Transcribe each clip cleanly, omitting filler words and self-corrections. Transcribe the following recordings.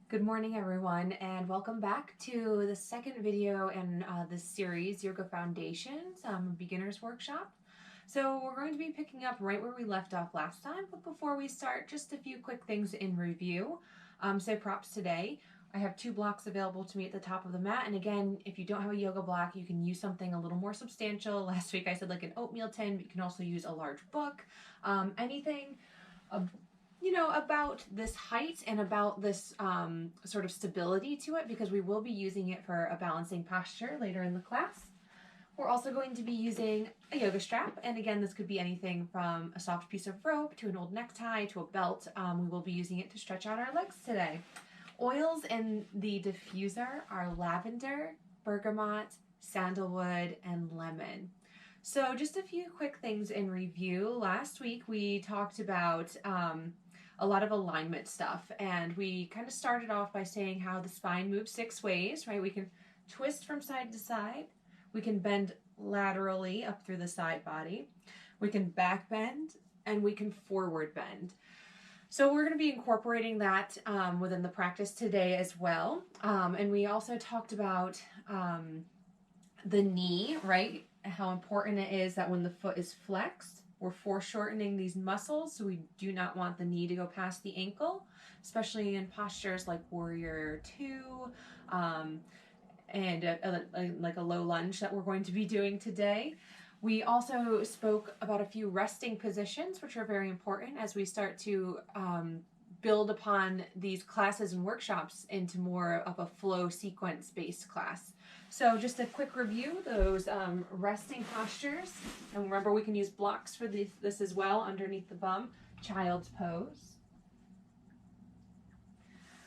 Good morning, everyone, and welcome back to the second video in this series, Yoga Foundations, Beginner's Workshop. So we're going to be picking up right where we left off last time, but before we start, just a few quick things in review. So props today. I have 2 blocks available to me at the top of the mat, and again, if you don't have a yoga block, you can use something a little more substantial. Last week I said like an oatmeal tin, but you can also use a large book, anything about this height and about this sort of stability to it, because we will be using it for a balancing posture later in the class. We're also going to be using a yoga strap, and again, this could be anything from a soft piece of rope to an old necktie to a belt. We will be using it to stretch out our legs today. Oils in the diffuser are lavender, bergamot, sandalwood, and lemon. So just a few quick things in review. Last week we talked about a lot of alignment stuff, and we kind of started off by saying how the spine moves 6 ways, right? We can twist from side to side, we can bend laterally up through the side body, we can back bend, and we can forward bend. So we're going to be incorporating that within the practice today as well. And we also talked about the knee, right? How important it is that when the foot is flexed, we're foreshortening these muscles, so we do not want the knee to go past the ankle, especially in postures like Warrior 2 and like a low lunge that we're going to be doing today. We also spoke about a few resting positions, which are very important as we start to build upon these classes and workshops into more of a flow sequence-based class. So just a quick review, those resting postures. And remember, we can use blocks for this as well underneath the bum. Child's pose.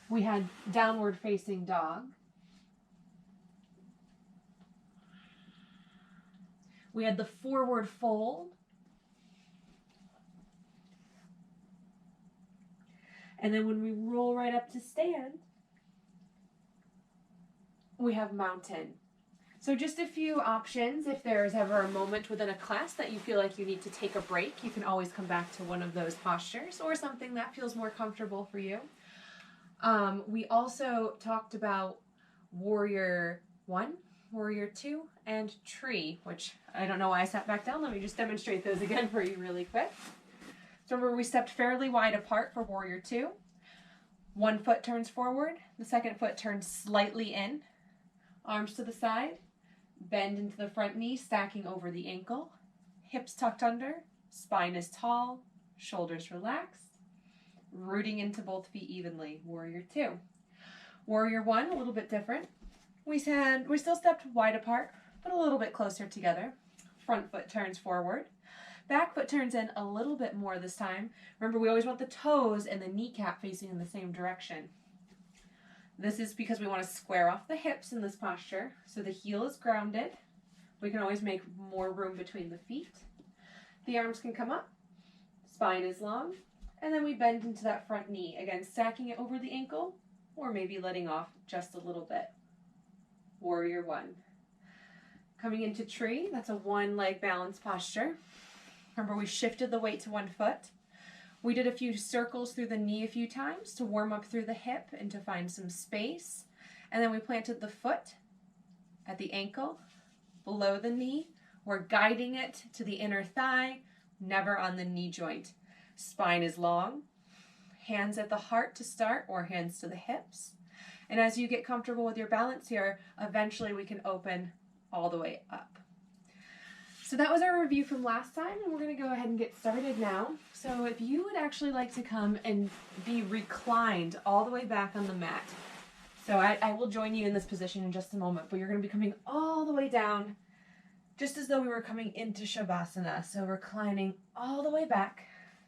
We had downward facing dog. We had the forward fold. And then when we roll right up to stand, we have mountain. So just a few options. If there's ever a moment within a class that you feel like you need to take a break, you can always come back to one of those postures or something that feels more comfortable for you. We also talked about Warrior 1, Warrior 2, and Tree, which I don't know why I sat back down. Let me just demonstrate those again for you really quick. So remember, we stepped fairly wide apart for Warrior 2. One foot turns forward, the second foot turns slightly in. Arms to the side, bend into the front knee, stacking over the ankle. Hips tucked under, spine is tall, shoulders relaxed. Rooting into both feet evenly, Warrior 2. Warrior 1, a little bit different. We still stepped wide apart, but a little bit closer together. Front foot turns forward. Back foot turns in a little bit more this time. Remember, we always want the toes and the kneecap facing in the same direction. This is because we want to square off the hips in this posture, so the heel is grounded. We can always make more room between the feet. The arms can come up, spine is long, and then we bend into that front knee, again stacking it over the ankle, or maybe letting off just a little bit. Warrior 1. Coming into Tree, that's a 1-leg balance posture. Remember, we shifted the weight to 1 foot. We did a few circles through the knee a few times to warm up through the hip and to find some space. And then we planted the foot at the ankle, below the knee. We're guiding it to the inner thigh, never on the knee joint. Spine is long. Hands at the heart to start, or hands to the hips. And as you get comfortable with your balance here, eventually we can open all the way up. So that was our review from last time, and we're going to go ahead and get started now. So if you would actually like to come and be reclined all the way back on the mat. So I will join you in this position in just a moment, but you're going to be coming all the way down, just as though we were coming into Shavasana. So reclining all the way back.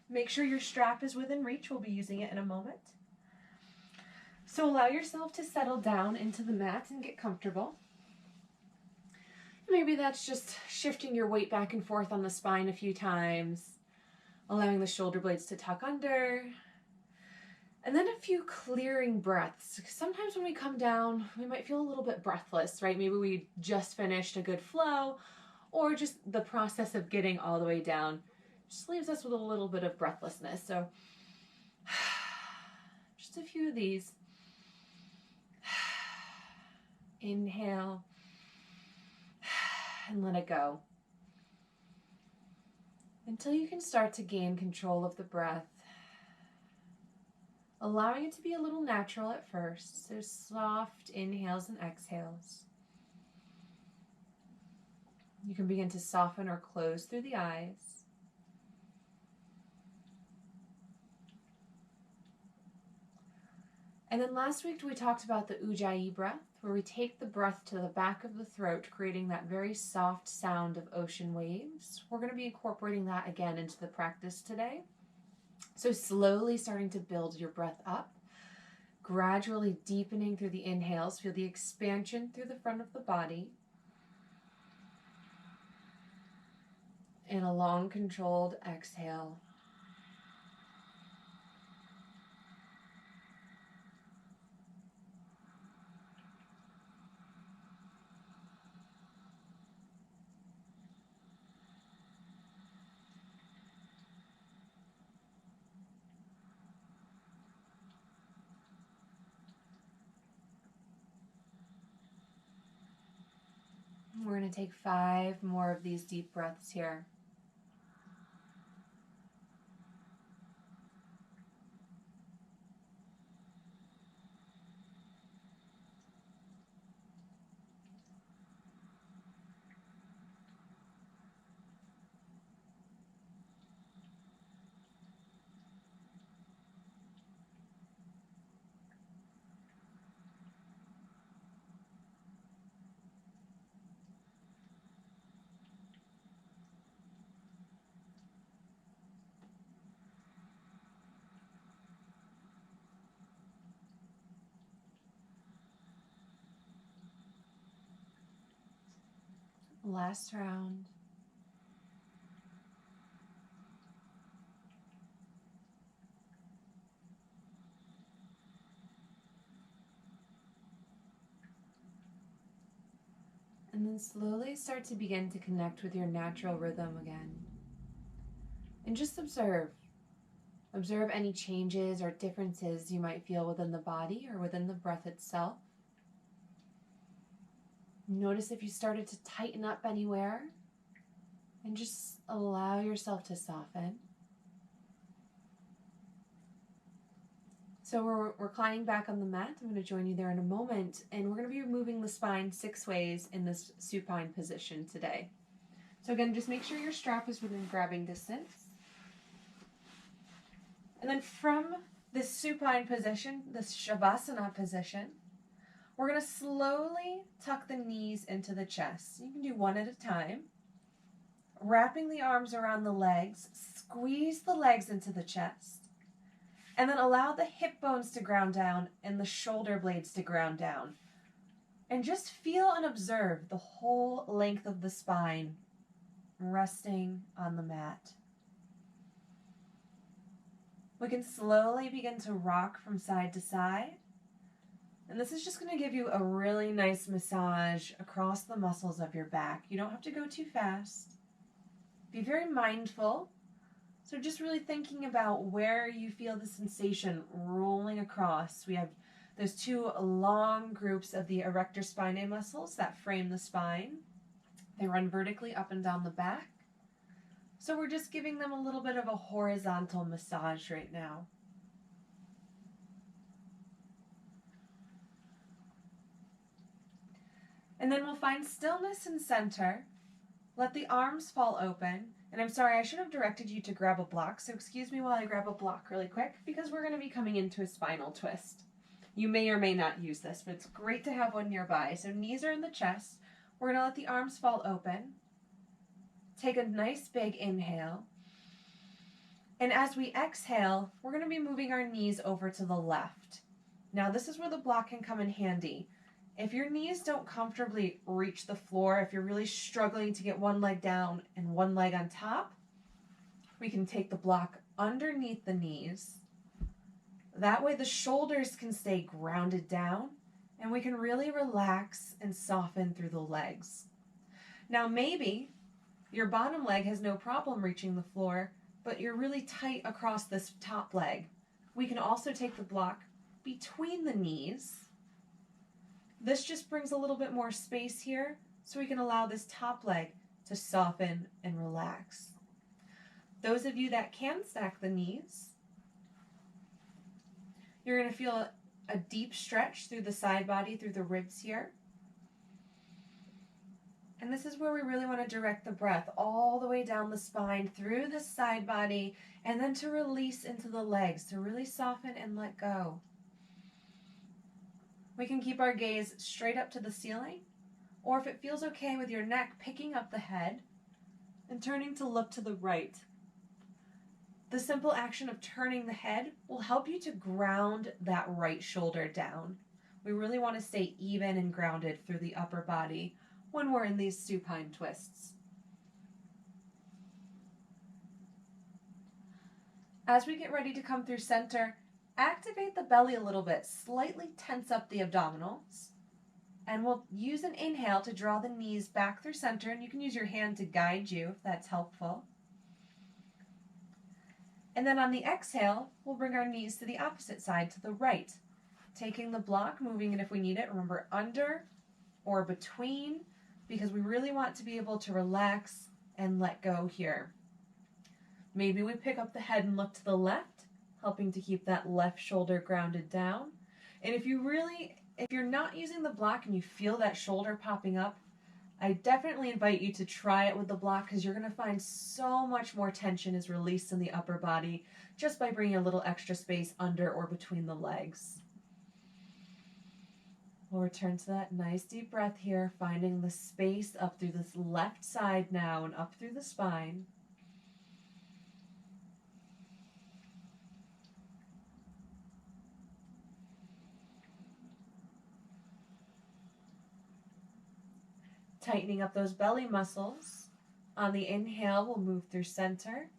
Make sure your strap is within reach. We'll be using it in a moment. So allow yourself to settle down into the mat and get comfortable. Maybe that's just shifting your weight back and forth on the spine a few times, allowing the shoulder blades to tuck under, and then a few clearing breaths. Sometimes when we come down, we might feel a little bit breathless, right? Maybe we just finished a good flow, or just the process of getting all the way down just leaves us with a little bit of breathlessness. So just a few of these. Inhale and let it go. Until you can start to gain control of the breath, allowing it to be a little natural at first. So soft inhales and exhales. You can begin to soften or close through the eyes. And then last week we talked about the Ujjayi breath, where we take the breath to the back of the throat, creating that very soft sound of ocean waves. We're going to be incorporating that again into the practice today. So slowly starting to build your breath up, gradually deepening through the inhales. Feel the expansion through the front of the body. And a long controlled exhale. We're going to take 5 more of these deep breaths here. Last round. And then slowly start to begin to connect with your natural rhythm again. And just observe. Observe any changes or differences you might feel within the body or within the breath itself. Notice if you started to tighten up anywhere, and just allow yourself to soften. So we're reclining back on the mat. I'm going to join you there in a moment, and we're going to be moving the spine 6 ways in this supine position today. So again, just make sure your strap is within grabbing distance. And then from this supine position, this Shavasana position, we're going to slowly tuck the knees into the chest. You can do one at a time. Wrapping the arms around the legs, squeeze the legs into the chest, and then allow the hip bones to ground down and the shoulder blades to ground down. And just feel and observe the whole length of the spine resting on the mat. We can slowly begin to rock from side to side. And this is just going to give you a really nice massage across the muscles of your back. You don't have to go too fast. Be very mindful. So just really thinking about where you feel the sensation rolling across. We have those 2 long groups of the erector spinae muscles that frame the spine. They run vertically up and down the back. So we're just giving them a little bit of a horizontal massage right now. And then we'll find stillness and center. Let the arms fall open. And I'm sorry, I should have directed you to grab a block. So excuse me while I grab a block really quick, because we're going to be coming into a spinal twist. You may or may not use this, but it's great to have one nearby. So knees are in the chest. We're going to let the arms fall open. Take a nice big inhale. And as we exhale, we're going to be moving our knees over to the left. Now this is where the block can come in handy. If your knees don't comfortably reach the floor, if you're really struggling to get one leg down and one leg on top, we can take the block underneath the knees. That way the shoulders can stay grounded down and we can really relax and soften through the legs. Now maybe your bottom leg has no problem reaching the floor, but you're really tight across this top leg. We can also take the block between the knees. This just brings a little bit more space here so we can allow this top leg to soften and relax. Those of you that can stack the knees, you're going to feel a deep stretch through the side body, through the ribs here. And this is where we really want to direct the breath all the way down the spine, through the side body, and then to release into the legs, to really soften and let go. We can keep our gaze straight up to the ceiling, or if it feels okay with your neck, picking up the head and turning to look to the right. The simple action of turning the head will help you to ground that right shoulder down. We really want to stay even and grounded through the upper body when we're in these supine twists. As we get ready to come through center, activate the belly a little bit, slightly tense up the abdominals, and we'll use an inhale to draw the knees back through center, and you can use your hand to guide you if that's helpful. And then on the exhale, we'll bring our knees to the opposite side, to the right, taking the block, moving it if we need it. Remember, under or between, because we really want to be able to relax and let go here. Maybe we pick up the head and look to the left, helping to keep that left shoulder grounded down. And if you're not using the block and you feel that shoulder popping up, I definitely invite you to try it with the block, because you're going to find so much more tension is released in the upper body just by bringing a little extra space under or between the legs. We'll return to that nice deep breath here, finding the space up through this left side now and up through the spine. Tightening up those belly muscles. On the inhale, we'll move through center.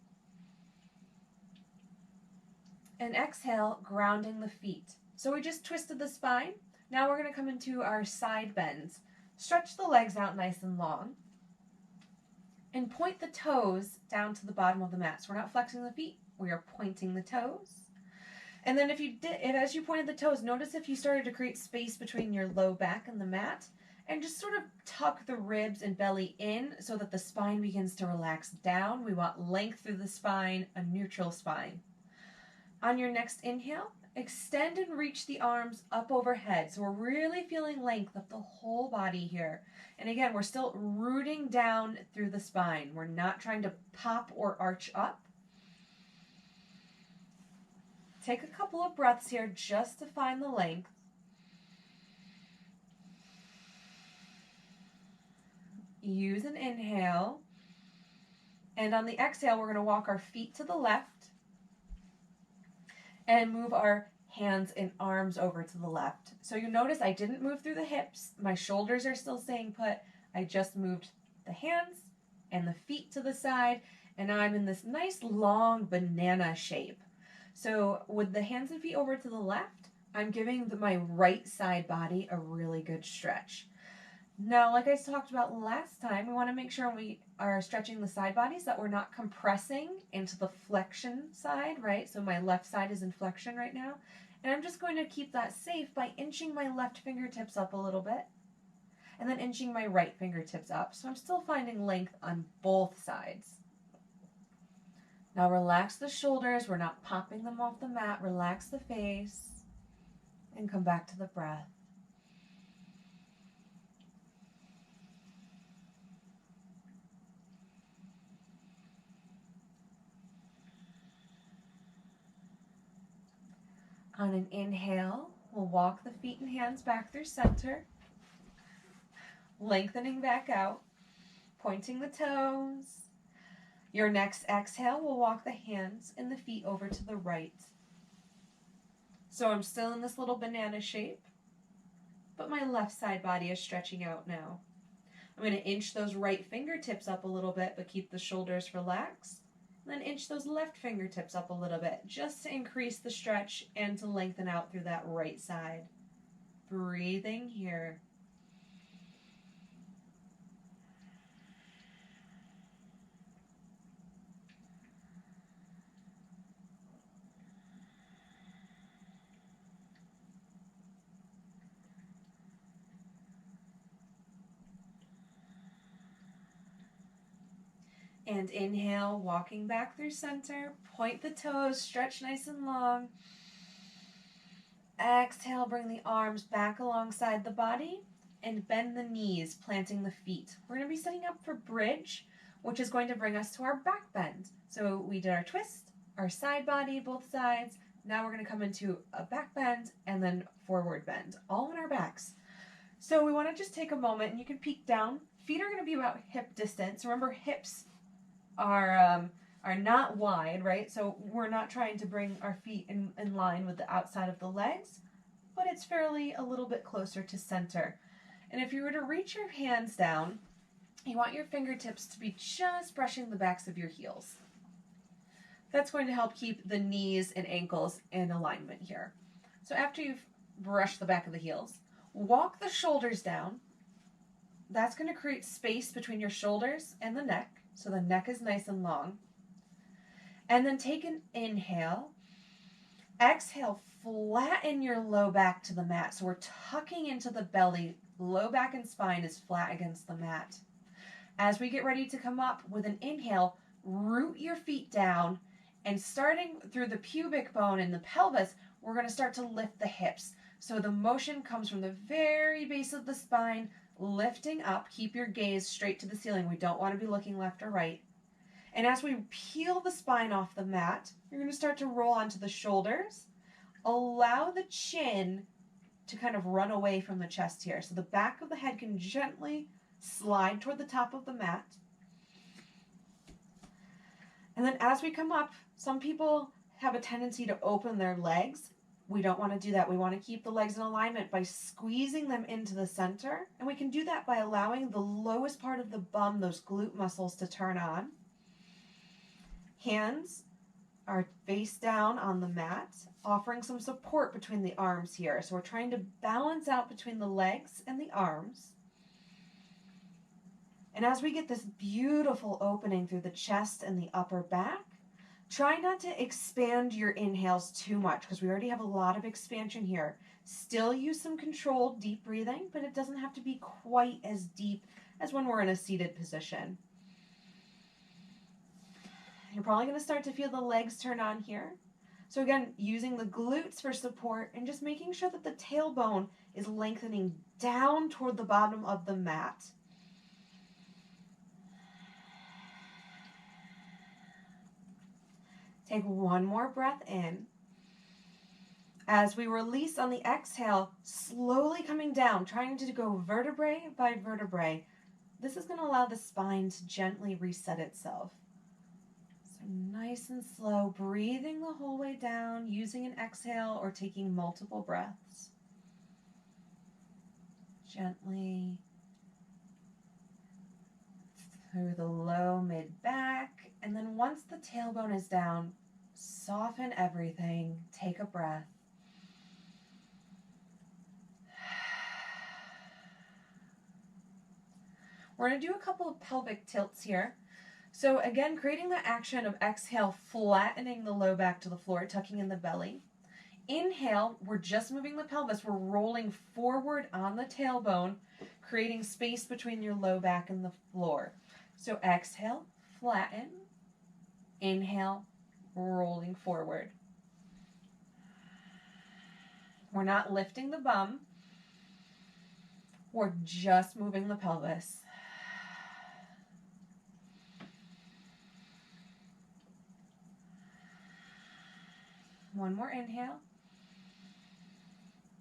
And exhale, grounding the feet. So we just twisted the spine. Now we're going to come into our side bends. Stretch the legs out nice and long. And point the toes down to the bottom of the mat. So we're not flexing the feet, we are pointing the toes. And then as you pointed the toes, notice if you started to create space between your low back and the mat. And just sort of tuck the ribs and belly in so that the spine begins to relax down. We want length through the spine, a neutral spine. On your next inhale, extend and reach the arms up overhead. So we're really feeling length up the whole body here. And again, we're still rooting down through the spine. We're not trying to pop or arch up. Take a couple of breaths here just to find the length. Use an inhale, and on the exhale, we're going to walk our feet to the left and move our hands and arms over to the left. So you notice I didn't move through the hips. My shoulders are still staying put. I just moved the hands and the feet to the side, and I'm in this nice long banana shape. So with the hands and feet over to the left, I'm giving my right side body a really good stretch. Now, like I talked about last time, we want to make sure we are stretching the side bodies that we're not compressing into the flexion side, right? So my left side is in flexion right now. And I'm just going to keep that safe by inching my left fingertips up a little bit and then inching my right fingertips up. So I'm still finding length on both sides. Now relax the shoulders. We're not popping them off the mat. Relax the face and come back to the breath. On an inhale, we'll walk the feet and hands back through center, lengthening back out, pointing the toes. Your next exhale, we'll walk the hands and the feet over to the right. So I'm still in this little banana shape, but my left side body is stretching out now. I'm going to inch those right fingertips up a little bit, but keep the shoulders relaxed. Then inch those left fingertips up a little bit, just to increase the stretch and to lengthen out through that right side. Breathing here. And inhale, walking back through center. Point the toes, stretch nice and long. Exhale, bring the arms back alongside the body and bend the knees, planting the feet. We're going to be setting up for bridge, which is going to bring us to our back bend. So we did our twist, our side body, both sides. Now we're going to come into a back bend and then forward bend, all on our backs. So we want to just take a moment, and you can peek down. Feet are going to be about hip distance. Remember, hips are not wide, right? So we're not trying to bring our feet in line with the outside of the legs, but it's fairly a little bit closer to center. And if you were to reach your hands down, you want your fingertips to be just brushing the backs of your heels. That's going to help keep the knees and ankles in alignment here. So after you've brushed the back of the heels, walk the shoulders down. That's going to create space between your shoulders and the neck, so the neck is nice and long. And then take an inhale. Exhale, flatten your low back to the mat. So we're tucking into the belly. Low back and spine is flat against the mat. As we get ready to come up with an inhale, root your feet down, and starting through the pubic bone and the pelvis, we're going to start to lift the hips. So the motion comes from the very base of the spine, lifting up. Keep your gaze straight to the ceiling. We don't want to be looking left or right. And as we peel the spine off the mat, you're going to start to roll onto the shoulders. Allow the chin to kind of run away from the chest here. So the back of the head can gently slide toward the top of the mat. And then as we come up, some people have a tendency to open their legs. We don't want to do that. We want to keep the legs in alignment by squeezing them into the center. And we can do that by allowing the lowest part of the bum, those glute muscles, to turn on. Hands are face down on the mat, offering some support between the arms here. So we're trying to balance out between the legs and the arms. And as we get this beautiful opening through the chest and the upper back, try not to expand your inhales too much because we already have a lot of expansion here. Still use some controlled deep breathing, but it doesn't have to be quite as deep as when we're in a seated position. You're probably going to start to feel the legs turn on here. So again, using the glutes for support and just making sure that the tailbone is lengthening down toward the bottom of the mat. Take one more breath in. As we release on the exhale, slowly coming down, trying to go vertebrae by vertebrae. This is going to allow the spine to gently reset itself. So nice and slow, breathing the whole way down, using an exhale or taking multiple breaths. Gently through the low mid back, and then once the tailbone is down, soften everything, take a breath. We're going to do a couple of pelvic tilts here. So again, creating the action of exhale, flattening the low back to the floor, tucking in the belly. Inhale, we're just moving the pelvis. We're rolling forward on the tailbone, creating space between your low back and the floor. So exhale, flatten. Inhale, rolling forward. We're not lifting the bum. We're just moving the pelvis. One more inhale.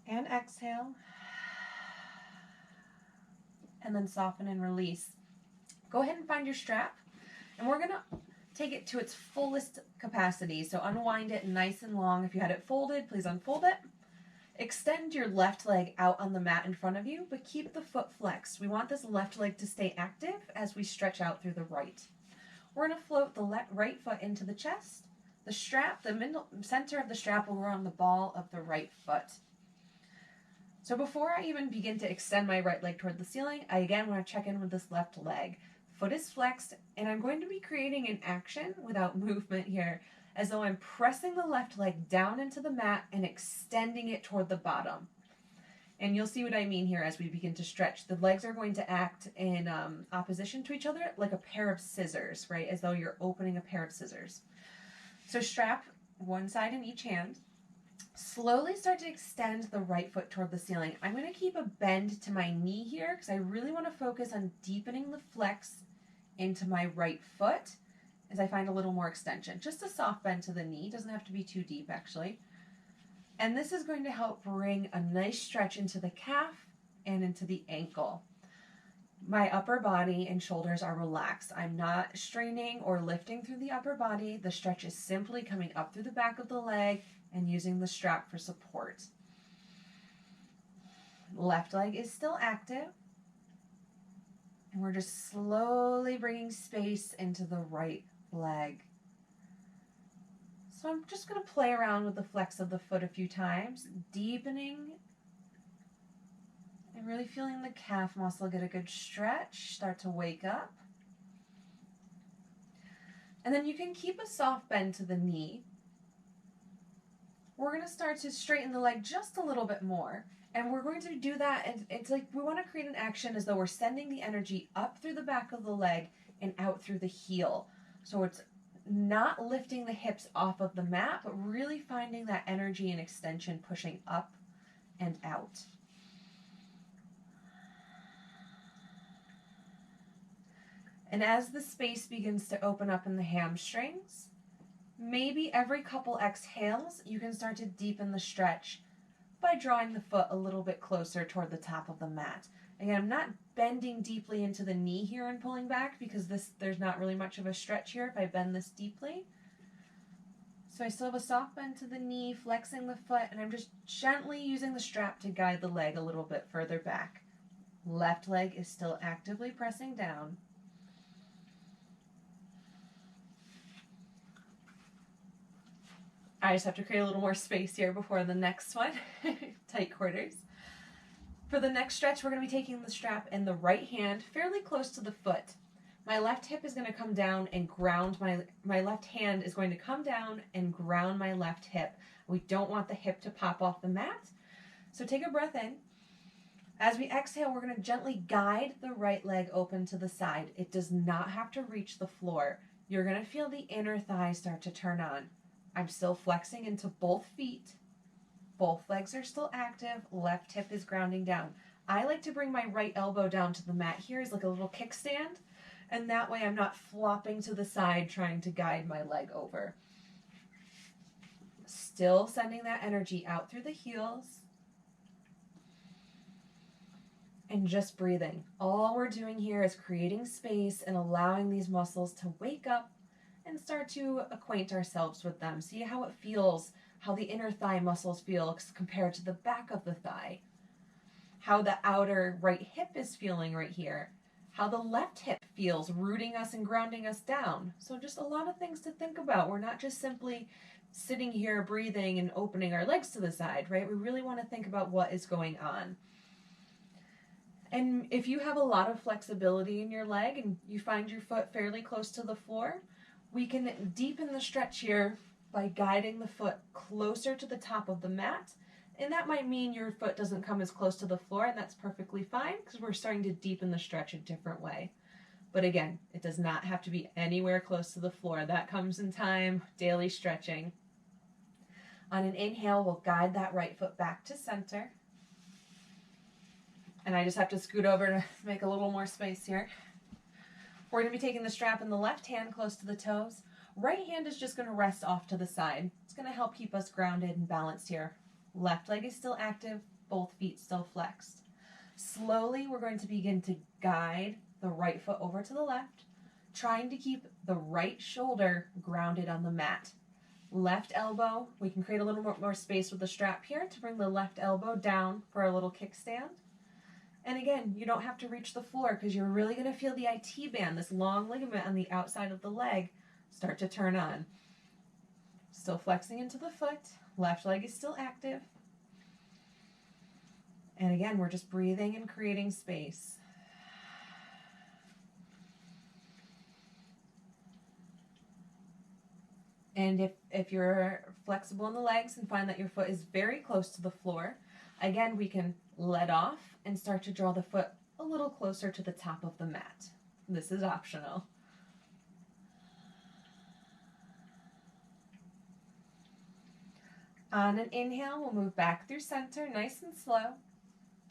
And exhale. And then soften and release. Go ahead and find your strap. And we're going to take it to its fullest capacity. So unwind it nice and long. If you had it folded, please unfold it. Extend your left leg out on the mat in front of you, but keep the foot flexed. We want this left leg to stay active as we stretch out through the right. We're going to float the right foot into the chest. The strap, the center of the strap will go on the ball of the right foot. So before I even begin to extend my right leg toward the ceiling, I again want to check in with this left leg. Foot is flexed, and I'm going to be creating an action without movement here, as though I'm pressing the left leg down into the mat and extending it toward the bottom. And you'll see what I mean here as we begin to stretch. The legs are going to act in opposition to each other like a pair of scissors, right? As though you're opening a pair of scissors. So strap one side in each hand. Slowly start to extend the right foot toward the ceiling. I'm going to keep a bend to my knee here because I really want to focus on deepening the flex into my right foot as I find a little more extension. Just a soft bend to the knee. Doesn't have to be too deep, actually. And this is going to help bring a nice stretch into the calf and into the ankle. My upper body and shoulders are relaxed. I'm not straining or lifting through the upper body. The stretch is simply coming up through the back of the leg and using the strap for support. Left leg is still active. And we're just slowly bringing space into the right leg. So I'm just going to play around with the flex of the foot a few times, deepening and really feeling the calf muscle get a good stretch, start to wake up. And then you can keep a soft bend to the knee. We're going to start to straighten the leg just a little bit more. And we're going to do that, and it's like we want to create an action as though we're sending the energy up through the back of the leg and out through the heel. So it's not lifting the hips off of the mat, but really finding that energy and extension pushing up and out. And as the space begins to open up in the hamstrings, maybe every couple exhales, you can start to deepen the stretch by drawing the foot a little bit closer toward the top of the mat. Again, I'm not bending deeply into the knee here and pulling back because there's not really much of a stretch here if I bend this deeply. So I still have a soft bend to the knee, flexing the foot, and I'm just gently using the strap to guide the leg a little bit further back. Left leg is still actively pressing down. I just have to create a little more space here before the next one. Tight quarters. For the next stretch, we're going to be taking the strap in the right hand fairly close to the foot. My left hip is going to come down and ground my left hand is going to come down and ground my left hip. We don't want the hip to pop off the mat. So take a breath in. As we exhale, we're going to gently guide the right leg open to the side. It does not have to reach the floor. You're going to feel the inner thigh start to turn on. I'm still flexing into both feet. Both legs are still active. Left hip is grounding down. I like to bring my right elbow down to the mat here as like a little kickstand, and that way I'm not flopping to the side trying to guide my leg over. Still sending that energy out through the heels. And just breathing. All we're doing here is creating space and allowing these muscles to wake up and start to acquaint ourselves with them. See how it feels, how the inner thigh muscles feel compared to the back of the thigh. How the outer right hip is feeling right here. How the left hip feels, rooting us and grounding us down. So just a lot of things to think about. We're not just simply sitting here breathing and opening our legs to the side, right? We really want to think about what is going on. And if you have a lot of flexibility in your leg and you find your foot fairly close to the floor, we can deepen the stretch here by guiding the foot closer to the top of the mat. And that might mean your foot doesn't come as close to the floor, and that's perfectly fine because we're starting to deepen the stretch a different way. But again, it does not have to be anywhere close to the floor. That comes in time, daily stretching. On an inhale, we'll guide that right foot back to center. And I just have to scoot over to make a little more space here. We're going to be taking the strap in the left hand close to the toes. Right hand is just going to rest off to the side. It's going to help keep us grounded and balanced here. Left leg is still active, both feet still flexed. Slowly, we're going to begin to guide the right foot over to the left, trying to keep the right shoulder grounded on the mat. Left elbow, we can create a little more space with the strap here to bring the left elbow down for a little kickstand. And again, you don't have to reach the floor because you're really going to feel the IT band, this long ligament on the outside of the leg, start to turn on. Still flexing into the foot. Left leg is still active. And again, we're just breathing and creating space. And if you're flexible in the legs and find that your foot is very close to the floor, again, we can let off and start to draw the foot a little closer to the top of the mat. This is optional. On an inhale, we'll move back through center, nice and slow.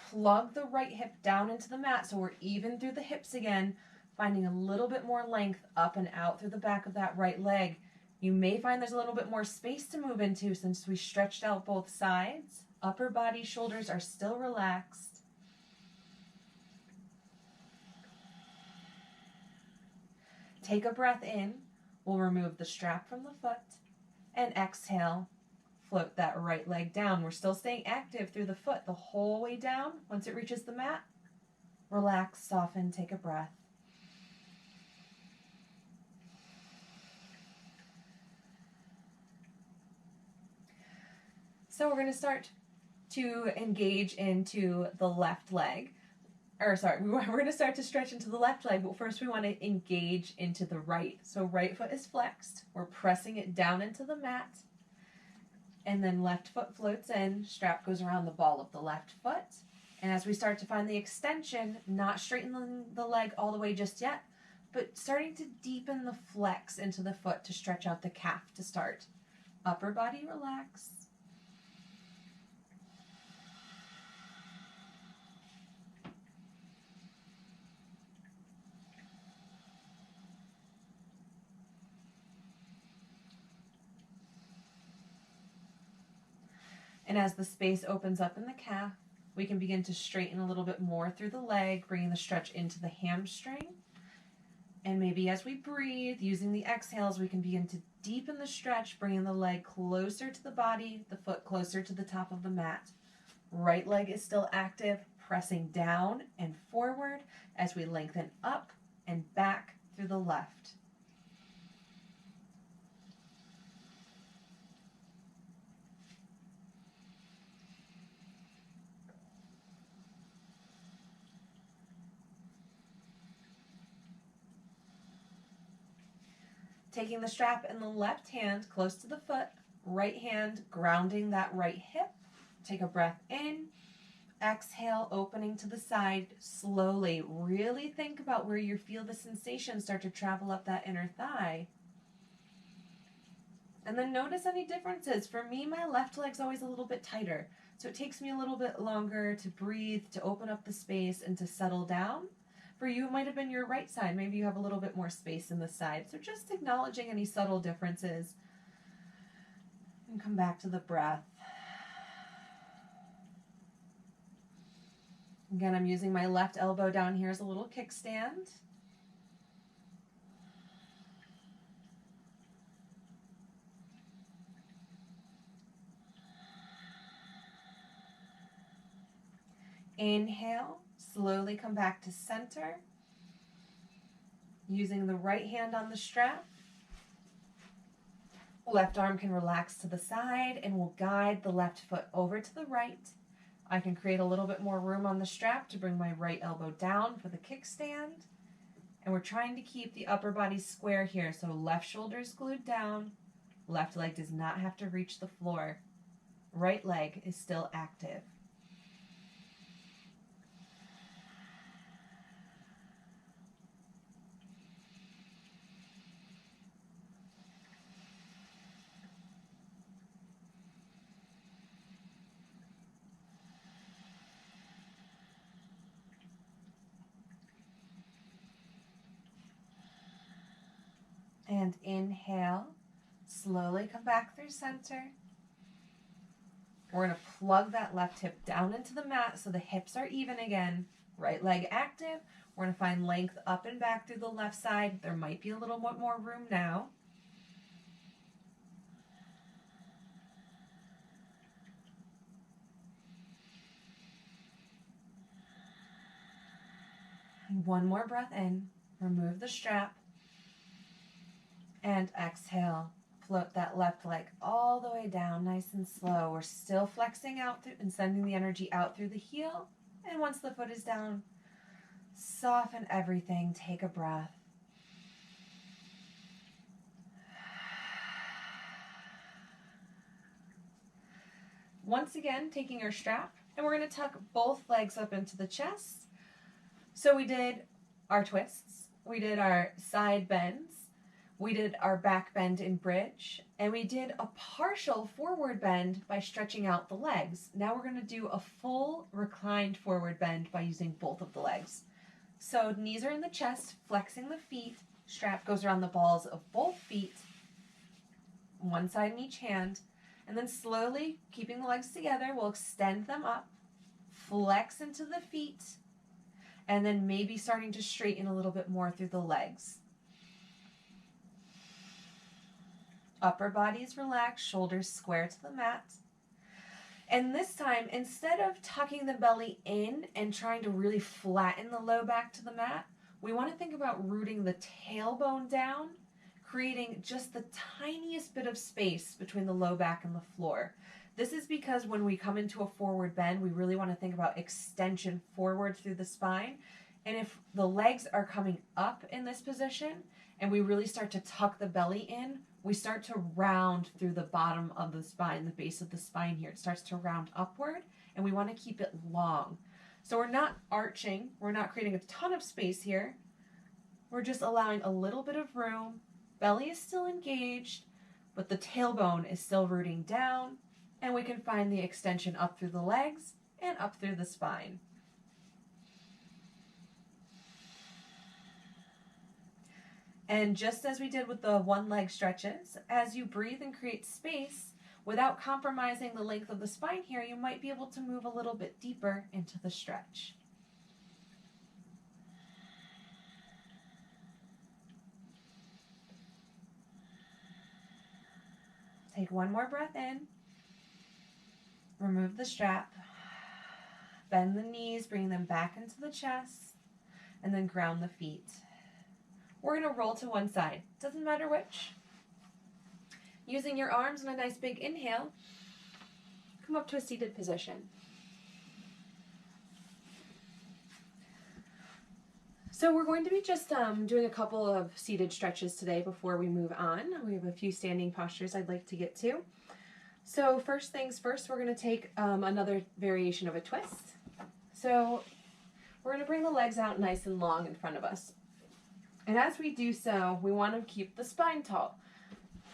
Plug the right hip down into the mat so we're even through the hips again, finding a little bit more length up and out through the back of that right leg. You may find there's a little bit more space to move into since we stretched out both sides. Upper body, shoulders are still relaxed. Take a breath in. We'll remove the strap from the foot. And exhale, float that right leg down. We're still staying active through the foot the whole way down. Once it reaches the mat, relax, soften, take a breath. So we're going to start to engage into the left leg. We're going to start to stretch into the left leg, but first we want to engage into the right. So right foot is flexed. We're pressing it down into the mat. And then left foot floats in. Strap goes around the ball of the left foot. And as we start to find the extension, not straightening the leg all the way just yet, but starting to deepen the flex into the foot to stretch out the calf to start. Upper body relax. And as the space opens up in the calf, we can begin to straighten a little bit more through the leg, bringing the stretch into the hamstring. And maybe as we breathe, using the exhales, we can begin to deepen the stretch, bringing the leg closer to the body, the foot closer to the top of the mat. Right leg is still active, pressing down and forward as we lengthen up and back through the left. Taking the strap in the left hand close to the foot, right hand grounding that right hip. Take a breath in, exhale, opening to the side slowly. Really think about where you feel the sensation start to travel up that inner thigh. And then notice any differences. For me, my left leg's always a little bit tighter, so it takes me a little bit longer to breathe, to open up the space, and to settle down. For you, it might have been your right side. Maybe you have a little bit more space in the side. So just acknowledging any subtle differences. And come back to the breath. Again, I'm using my left elbow down here as a little kickstand. Inhale. Slowly come back to center, using the right hand on the strap. Left arm can relax to the side and we'll guide the left foot over to the right. I can create a little bit more room on the strap to bring my right elbow down for the kickstand. And we're trying to keep the upper body square here, so left shoulder is glued down, left leg does not have to reach the floor. Right leg is still active. And inhale, slowly come back through center. We're going to plug that left hip down into the mat so the hips are even again. Right leg active. We're going to find length up and back through the left side. There might be a little bit more room now. And one more breath in. Remove the strap. And exhale, float that left leg all the way down, nice and slow. We're still flexing out through and sending the energy out through the heel. And once the foot is down, soften everything, take a breath. Once again, taking our strap, And we're going to tuck both legs up into the chest. So we did our twists, we did our side bends, we did our back bend in bridge, and we did a partial forward bend by stretching out the legs. Now we're going to do a full reclined forward bend by using both of the legs. So knees are in the chest, flexing the feet, strap goes around the balls of both feet, one side in each hand, and then slowly, keeping the legs together, we'll extend them up, flex into the feet, and then maybe starting to straighten a little bit more through the legs. Upper body is relaxed, shoulders square to the mat. And this time, instead of tucking the belly in and trying to really flatten the low back to the mat, we want to think about rooting the tailbone down, creating just the tiniest bit of space between the low back and the floor. This is because when we come into a forward bend, we really want to think about extension forward through the spine. And if the legs are coming up in this position and we really start to tuck the belly in, we start to round through the bottom of the spine, the base of the spine here. It starts to round upward, and we want to keep it long. So we're not arching, we're not creating a ton of space here. We're just allowing a little bit of room. Belly is still engaged, but the tailbone is still rooting down, and we can find the extension up through the legs and up through the spine. And just as we did with the one leg stretches, as you breathe and create space, without compromising the length of the spine here, you might be able to move a little bit deeper into the stretch. Take one more breath in. Remove the strap. Bend the knees, bring them back into the chest, and then ground the feet. We're going to roll to one side. Doesn't matter which. Using your arms in a nice big inhale, come up to a seated position. So we're going to be just doing a couple of seated stretches today before we move on. We have a few standing postures I'd like to get to. So first things first, we're going to take another variation of a twist. So we're going to bring the legs out nice and long in front of us. And as we do so, we want to keep the spine tall.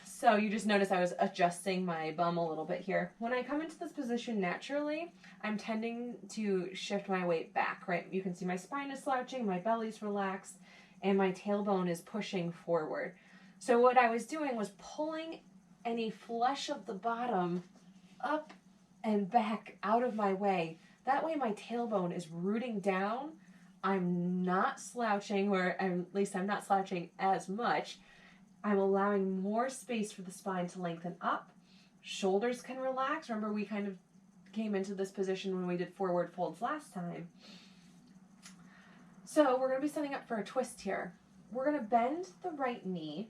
So you just notice I was adjusting my bum a little bit here. When I come into this position naturally, I'm tending to shift my weight back, right? You can see my spine is slouching, my belly's relaxed, and my tailbone is pushing forward. So what I was doing was pulling any flesh of the bottom up and back out of my way. That way my tailbone is rooting down. I'm not slouching, or at least I'm not slouching as much. I'm allowing more space for the spine to lengthen up. Shoulders can relax. Remember, we kind of came into this position when we did forward folds last time. So we're going to be setting up for a twist here. We're going to bend the right knee,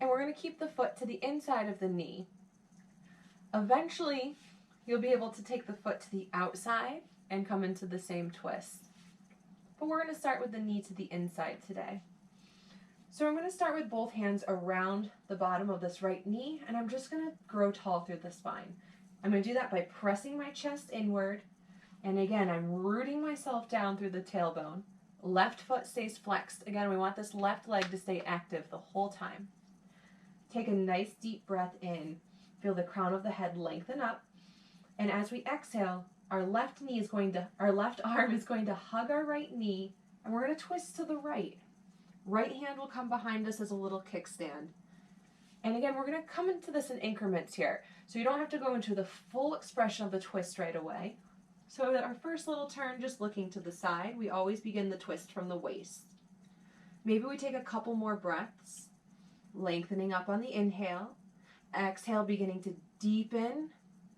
and we're going to keep the foot to the inside of the knee. Eventually, you'll be able to take the foot to the outside and come into the same twist. But we're going to start with the knee to the inside today. So I'm going to start with both hands around the bottom of this right knee, and I'm just going to grow tall through the spine. I'm going to do that by pressing my chest inward, and again, I'm rooting myself down through the tailbone. Left foot stays flexed. Again, we want this left leg to stay active the whole time. Take a nice deep breath in. Feel the crown of the head lengthen up, and as we exhale, our left arm is going to hug our right knee, and we're going to twist to the right. Right hand will come behind us as a little kickstand. And again, we're going to come into this in increments here. So you don't have to go into the full expression of the twist right away. So our first little turn, just looking to the side, we always begin the twist from the waist. Maybe we take a couple more breaths, lengthening up on the inhale. Exhale, beginning to deepen.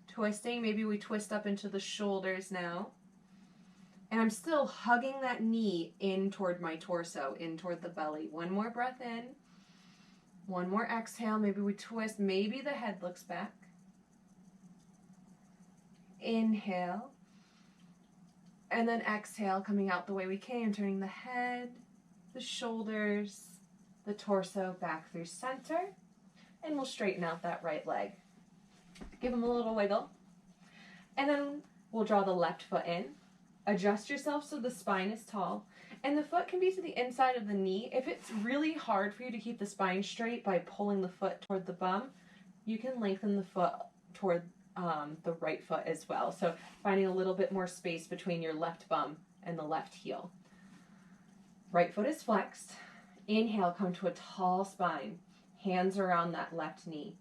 Twisting, maybe we twist up into the shoulders now. And I'm still hugging that knee in toward my torso, in toward the belly. One more breath in. One more exhale, maybe we twist, maybe the head looks back. Inhale. And then exhale, coming out the way we came, turning the head, the shoulders, the torso back through center. And we'll straighten out that right leg. Give them a little wiggle. And then We'll draw the left foot in. Adjust yourself so the spine is tall. And the foot can be to the inside of the knee. If it's really hard for you to keep the spine straight by pulling the foot toward the bum, you can lengthen the foot toward the right foot as well. So finding a little bit more space between your left bum and the left heel. Right foot is flexed. Inhale, come to a tall spine. Hands around that left knee.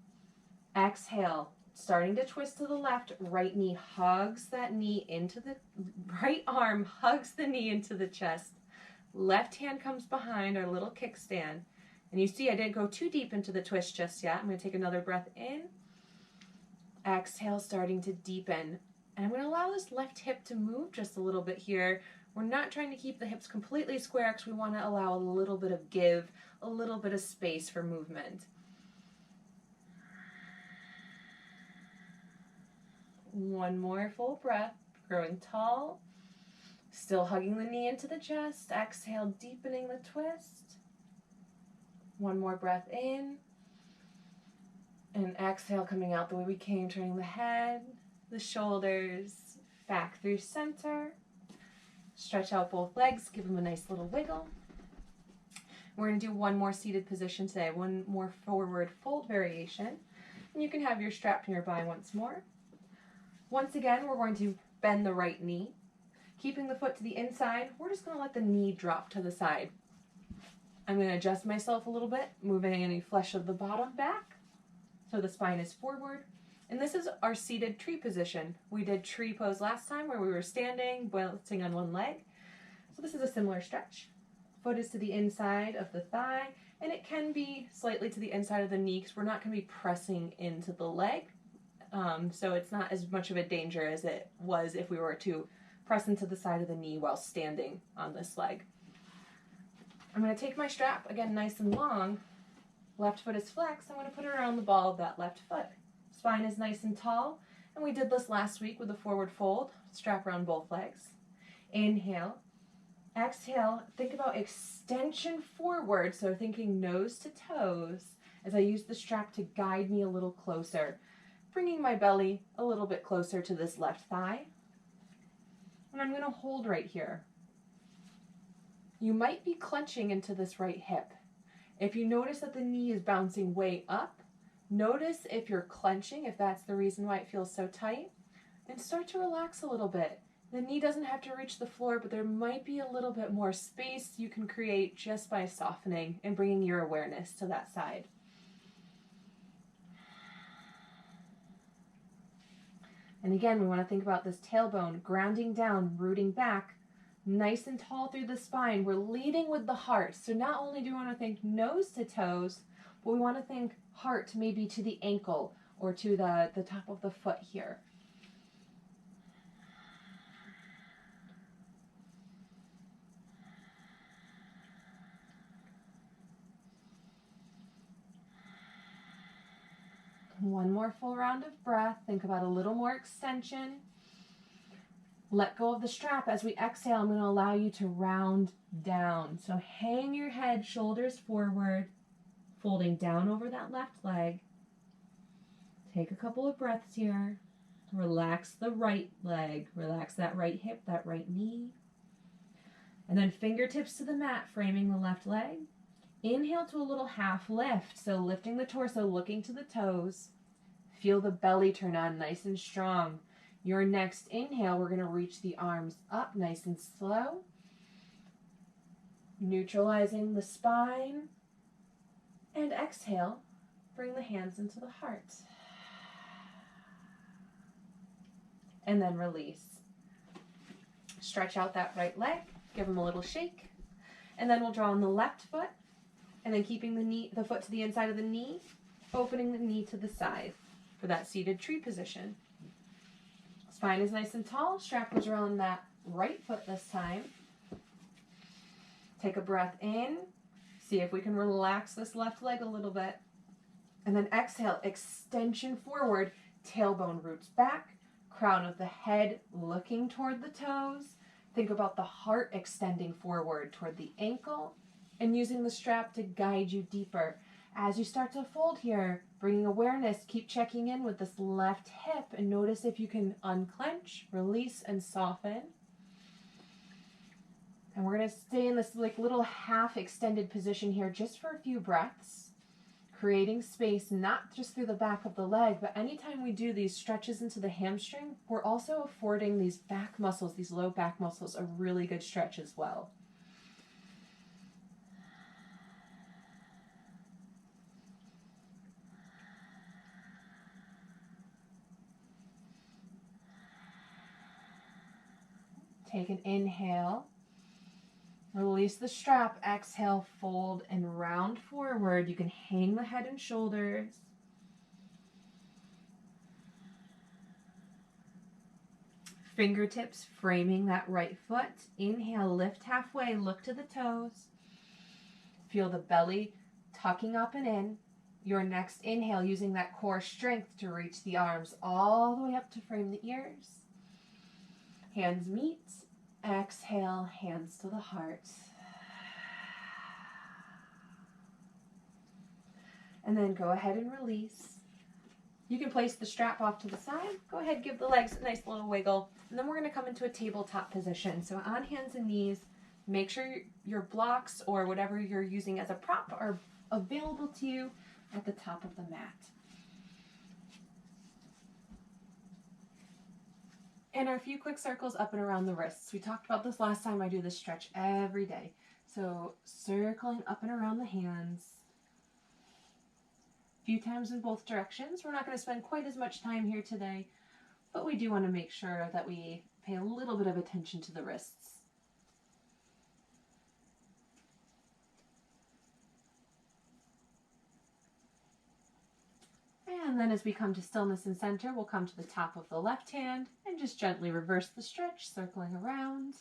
Exhale, starting to twist to the left. Right knee hugs that knee into the right arm, hugs the knee into the chest. Left hand comes behind our little kickstand. And you see I didn't go too deep into the twist just yet. I'm going to take another breath in. Exhale, starting to deepen. And I'm going to allow this left hip to move just a little bit here. We're not trying to keep the hips completely square because we want to allow a little bit of give, a little bit of space for movement. One more full breath, growing tall. Still hugging the knee into the chest. Exhale, deepening the twist. One more breath in. And exhale, coming out the way we came, turning the head, the shoulders, back through center. Stretch out both legs, give them a nice little wiggle. We're going to do one more seated position today, one more forward fold variation. And you can have your strap nearby once more. Once again, we're going to bend the right knee. Keeping the foot to the inside, we're just going to let the knee drop to the side. I'm going to adjust myself a little bit, moving any flesh of the bottom back. So the spine is forward. And this is our seated tree position. We did tree pose last time where we were standing, balancing on one leg. So this is a similar stretch. Foot is to the inside of the thigh, and it can be slightly to the inside of the knee because we're not going to be pressing into the leg. So it's not as much of a danger as it was if we were to press into the side of the knee while standing on this leg. I'm going to take my strap, again nice and long. Left foot is flexed. I'm going to put it around the ball of that left foot. Spine is nice and tall. And we did this last week with a forward fold. Strap around both legs. Inhale. Exhale. Think about extension forward. So thinking nose to toes as I use the strap to guide me a little closer. Bringing my belly a little bit closer to this left thigh. And I'm going to hold right here. You might be clenching into this right hip. If you notice that the knee is bouncing way up, notice if you're clenching, if that's the reason why it feels so tight, and start to relax a little bit. The knee doesn't have to reach the floor, but there might be a little bit more space you can create just by softening and bringing your awareness to that side. And again, we want to think about this tailbone, grounding down, rooting back, nice and tall through the spine. We're leading with the heart. So not only do we want to think nose to toes, but we want to think heart maybe to the ankle or to the top of the foot here. One more full round of breath. Think about a little more extension. Let go of the strap. As we exhale, I'm going to allow you to round down. So hang your head, shoulders forward, folding down over that left leg. Take a couple of breaths here. Relax the right leg. Relax that right hip, that right knee. And then fingertips to the mat, framing the left leg. Inhale to a little half lift. So lifting the torso, looking to the toes. Feel the belly turn on nice and strong. Your next inhale, we're going to reach the arms up nice and slow. Neutralizing the spine. And exhale, bring the hands into the heart. And then release. Stretch out that right leg, give them a little shake. And then we'll draw on the left foot. And then keeping the foot to the inside of the knee, opening the knee to the side for that seated tree position. Spine is nice and tall. Strap goes around that right foot this time. Take a breath in. See if we can relax this left leg a little bit. And then exhale, extension forward, tailbone roots back, crown of the head looking toward the toes. Think about the heart extending forward toward the ankle and using the strap to guide you deeper. As you start to fold here, bringing awareness, keep checking in with this left hip and notice if you can unclench, release, and soften. And we're going to stay in this like little half extended position here just for a few breaths, creating space not just through the back of the leg, but anytime we do these stretches into the hamstring, we're also affording these back muscles, these low back muscles, a really good stretch as well. Take an inhale. Release the strap, exhale, fold, and round forward. You can hang the head and shoulders. Fingertips framing that right foot. Inhale, lift halfway, look to the toes. Feel the belly tucking up and in. Your next inhale, using that core strength to reach the arms all the way up to frame the ears. Hands meet. Exhale, hands to the heart. And then go ahead and release. You can place the strap off to the side. Go ahead, give the legs a nice little wiggle. And then we're going to come into a tabletop position. So on hands and knees, make sure your blocks or whatever you're using as a prop are available to you at the top of the mat. And a few quick circles up and around the wrists. We talked about this last time. I do this stretch every day. So circling up and around the hands. A few times in both directions. We're not going to spend quite as much time here today, but we do want to make sure that we pay a little bit of attention to the wrists. And then as we come to stillness and center, we'll come to the top of the left hand and just gently reverse the stretch, circling around.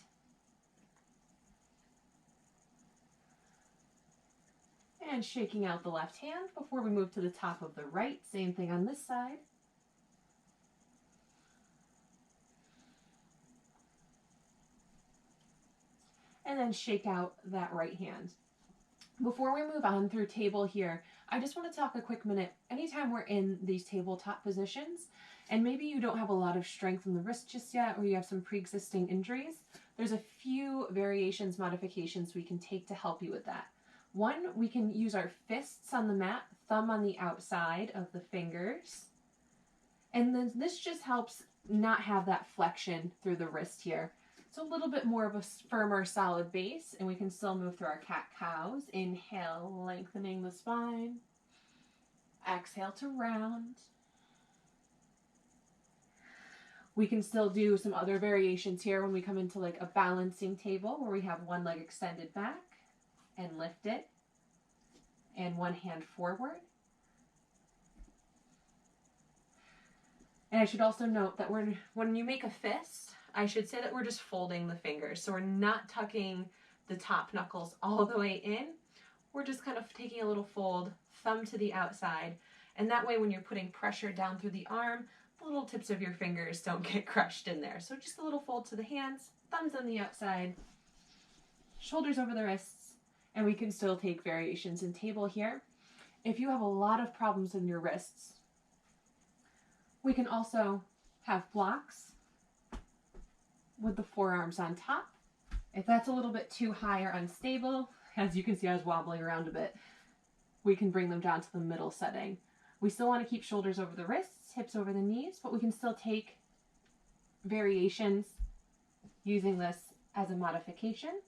And shaking out the left hand before we move to the top of the right. Same thing on this side. And then shake out that right hand. Before we move on through table here, I just want to talk a quick minute. Anytime we're in these tabletop positions, and maybe you don't have a lot of strength in the wrist just yet, or you have some pre-existing injuries, there's a few variations, modifications we can take to help you with that. One, we can use our fists on the mat, thumb on the outside of the fingers. And then this just helps not have that flexion through the wrist here. It's a little bit more of a firmer, solid base, and we can still move through our cat-cows. Inhale, lengthening the spine. Exhale to round. We can still do some other variations here when we come into like a balancing table where we have one leg extended back and lift it, and one hand forward. And I should also note that when you make a fist, I should say that we're just folding the fingers. So we're not tucking the top knuckles all the way in. We're just kind of taking a little fold, thumb to the outside. And that way when you're putting pressure down through the arm, the little tips of your fingers don't get crushed in there. So just a little fold to the hands, thumbs on the outside, shoulders over the wrists, and we can still take variations in table here. If you have a lot of problems in your wrists, we can also have blocks with the forearms on top. If that's a little bit too high or unstable, as you can see I was wobbling around a bit, we can bring them down to the middle setting. We still want to keep shoulders over the wrists, hips over the knees, but we can still take variations using this as a modification.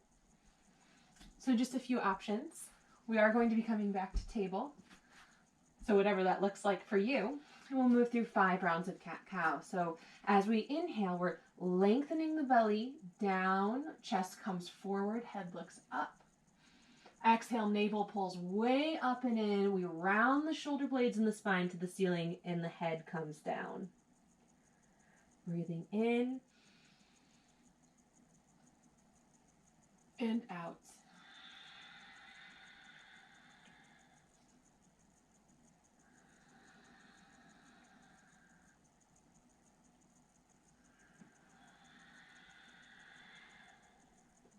So just a few options. We are going to be coming back to table. So whatever that looks like for you. And we'll move through 5 rounds of cat-cow. So as we inhale, we're lengthening the belly down, chest comes forward, head looks up. Exhale, navel pulls way up and in. We round the shoulder blades and the spine to the ceiling, and the head comes down. Breathing in and out.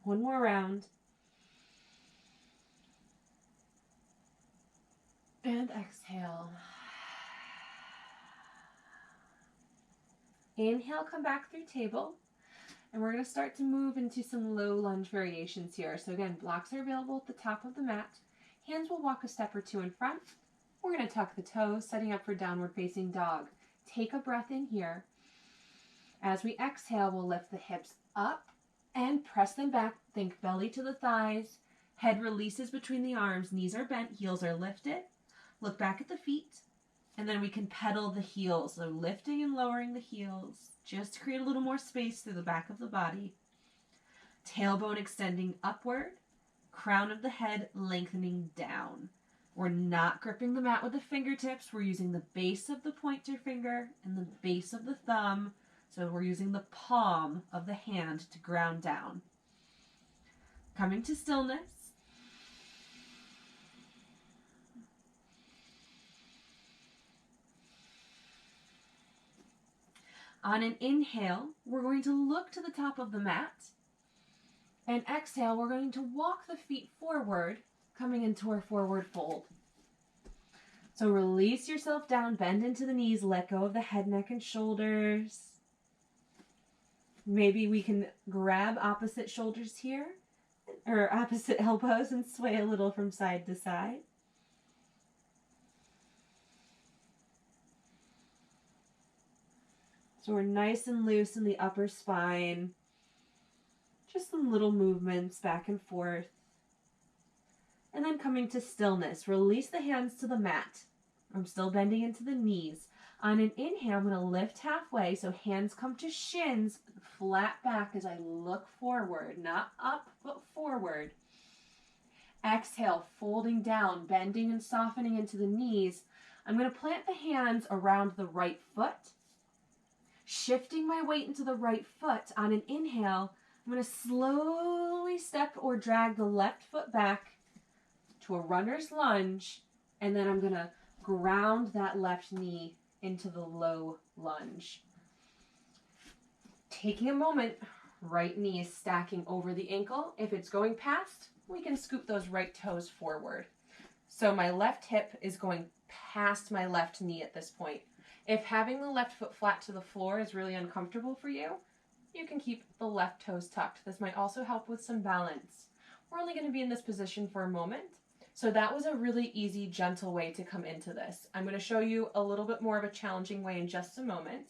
One more round. And exhale. Inhale, come back through table. And we're going to start to move into some low lunge variations here. So again, blocks are available at the top of the mat. Hands will walk a step or two in front. We're going to tuck the toes, setting up for downward facing dog. Take a breath in here. As we exhale, we'll lift the hips up and press them back. Think belly to the thighs. Head releases between the arms. Knees are bent, heels are lifted. Look back at the feet. And then we can pedal the heels. So lifting and lowering the heels. Just to create a little more space through the back of the body. Tailbone extending upward. Crown of the head lengthening down. We're not gripping the mat with the fingertips. We're using the base of the pointer finger and the base of the thumb. So we're using the palm of the hand to ground down. Coming to stillness. On an inhale, we're going to look to the top of the mat. And exhale, we're going to walk the feet forward, coming into our forward fold. So release yourself down, bend into the knees, let go of the head, neck, and shoulders. Maybe we can grab opposite shoulders here, or opposite elbows, and sway a little from side to side. So we're nice and loose in the upper spine. Just some little movements back and forth. And then coming to stillness. Release the hands to the mat. I'm still bending into the knees. On an inhale, I'm going to lift halfway. So hands come to shins, flat back as I look forward. Not up, but forward. Exhale, folding down, bending and softening into the knees. I'm going to plant the hands around the right foot. Shifting my weight into the right foot. On an inhale, I'm going to slowly step or drag the left foot back to a runner's lunge, and then I'm going to ground that left knee into the low lunge. Taking a moment, right knee is stacking over the ankle. If it's going past, we can scoop those right toes forward. So my left hip is going past my left knee at this point. If having the left foot flat to the floor is really uncomfortable for you, you can keep the left toes tucked. This might also help with some balance. We're only going to be in this position for a moment. So that was a really easy, gentle way to come into this. I'm going to show you a little bit more of a challenging way in just a moment.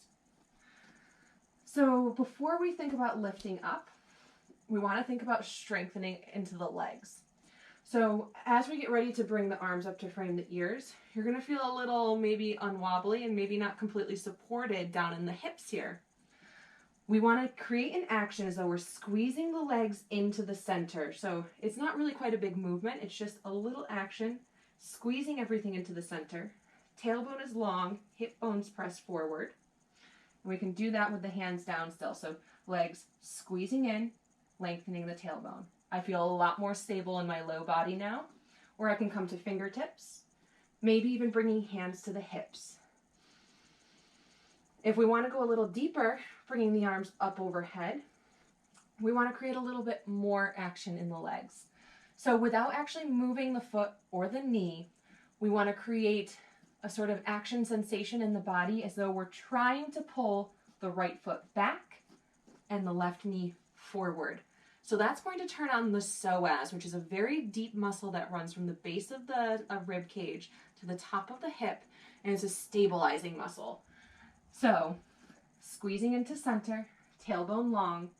So before we think about lifting up, we want to think about strengthening into the legs. So as we get ready to bring the arms up to frame the ears, you're going to feel a little maybe unwobbly and maybe not completely supported down in the hips here. We want to create an action as though we're squeezing the legs into the center. So it's not really quite a big movement. It's just a little action, squeezing everything into the center. Tailbone is long, hip bones press forward. And we can do that with the hands down still. So legs squeezing in, lengthening the tailbone. I feel a lot more stable in my low body now, or I can come to fingertips, maybe even bringing hands to the hips. If we want to go a little deeper, bringing the arms up overhead, we want to create a little bit more action in the legs. So without actually moving the foot or the knee, we want to create a sort of action sensation in the body as though we're trying to pull the right foot back and the left knee forward. So that's going to turn on the psoas, which is a very deep muscle that runs from the base of the rib cage to the top of the hip, and it's a stabilizing muscle. So squeezing into center, tailbone long,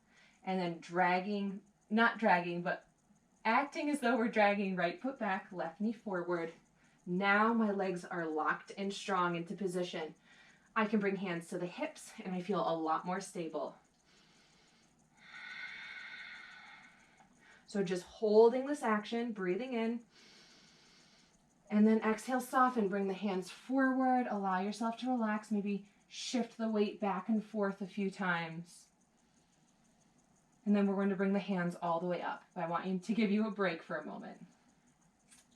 and then dragging, not dragging, but acting as though we're dragging right foot back, left knee forward. Now my legs are locked and strong into position. I can bring hands to the hips, and I feel a lot more stable. So just holding this action, breathing in, and then exhale, soften, bring the hands forward, allow yourself to relax, maybe shift the weight back and forth a few times. And then we're going to bring the hands all the way up. I want you to give you a break for a moment.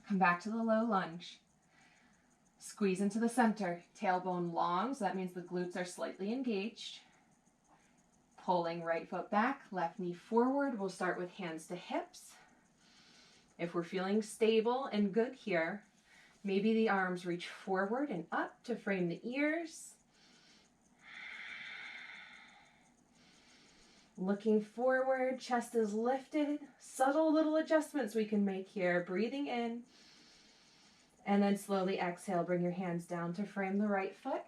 Come back to the low lunge. Squeeze into the center, tailbone long, so that means the glutes are slightly engaged. Pulling right foot back, left knee forward. We'll start with hands to hips. If we're feeling stable and good here, Maybe the arms reach forward and up to frame the ears. Looking forward, chest is lifted. Subtle little adjustments we can make here. Breathing in. And then slowly exhale, bring your hands down to frame the right foot.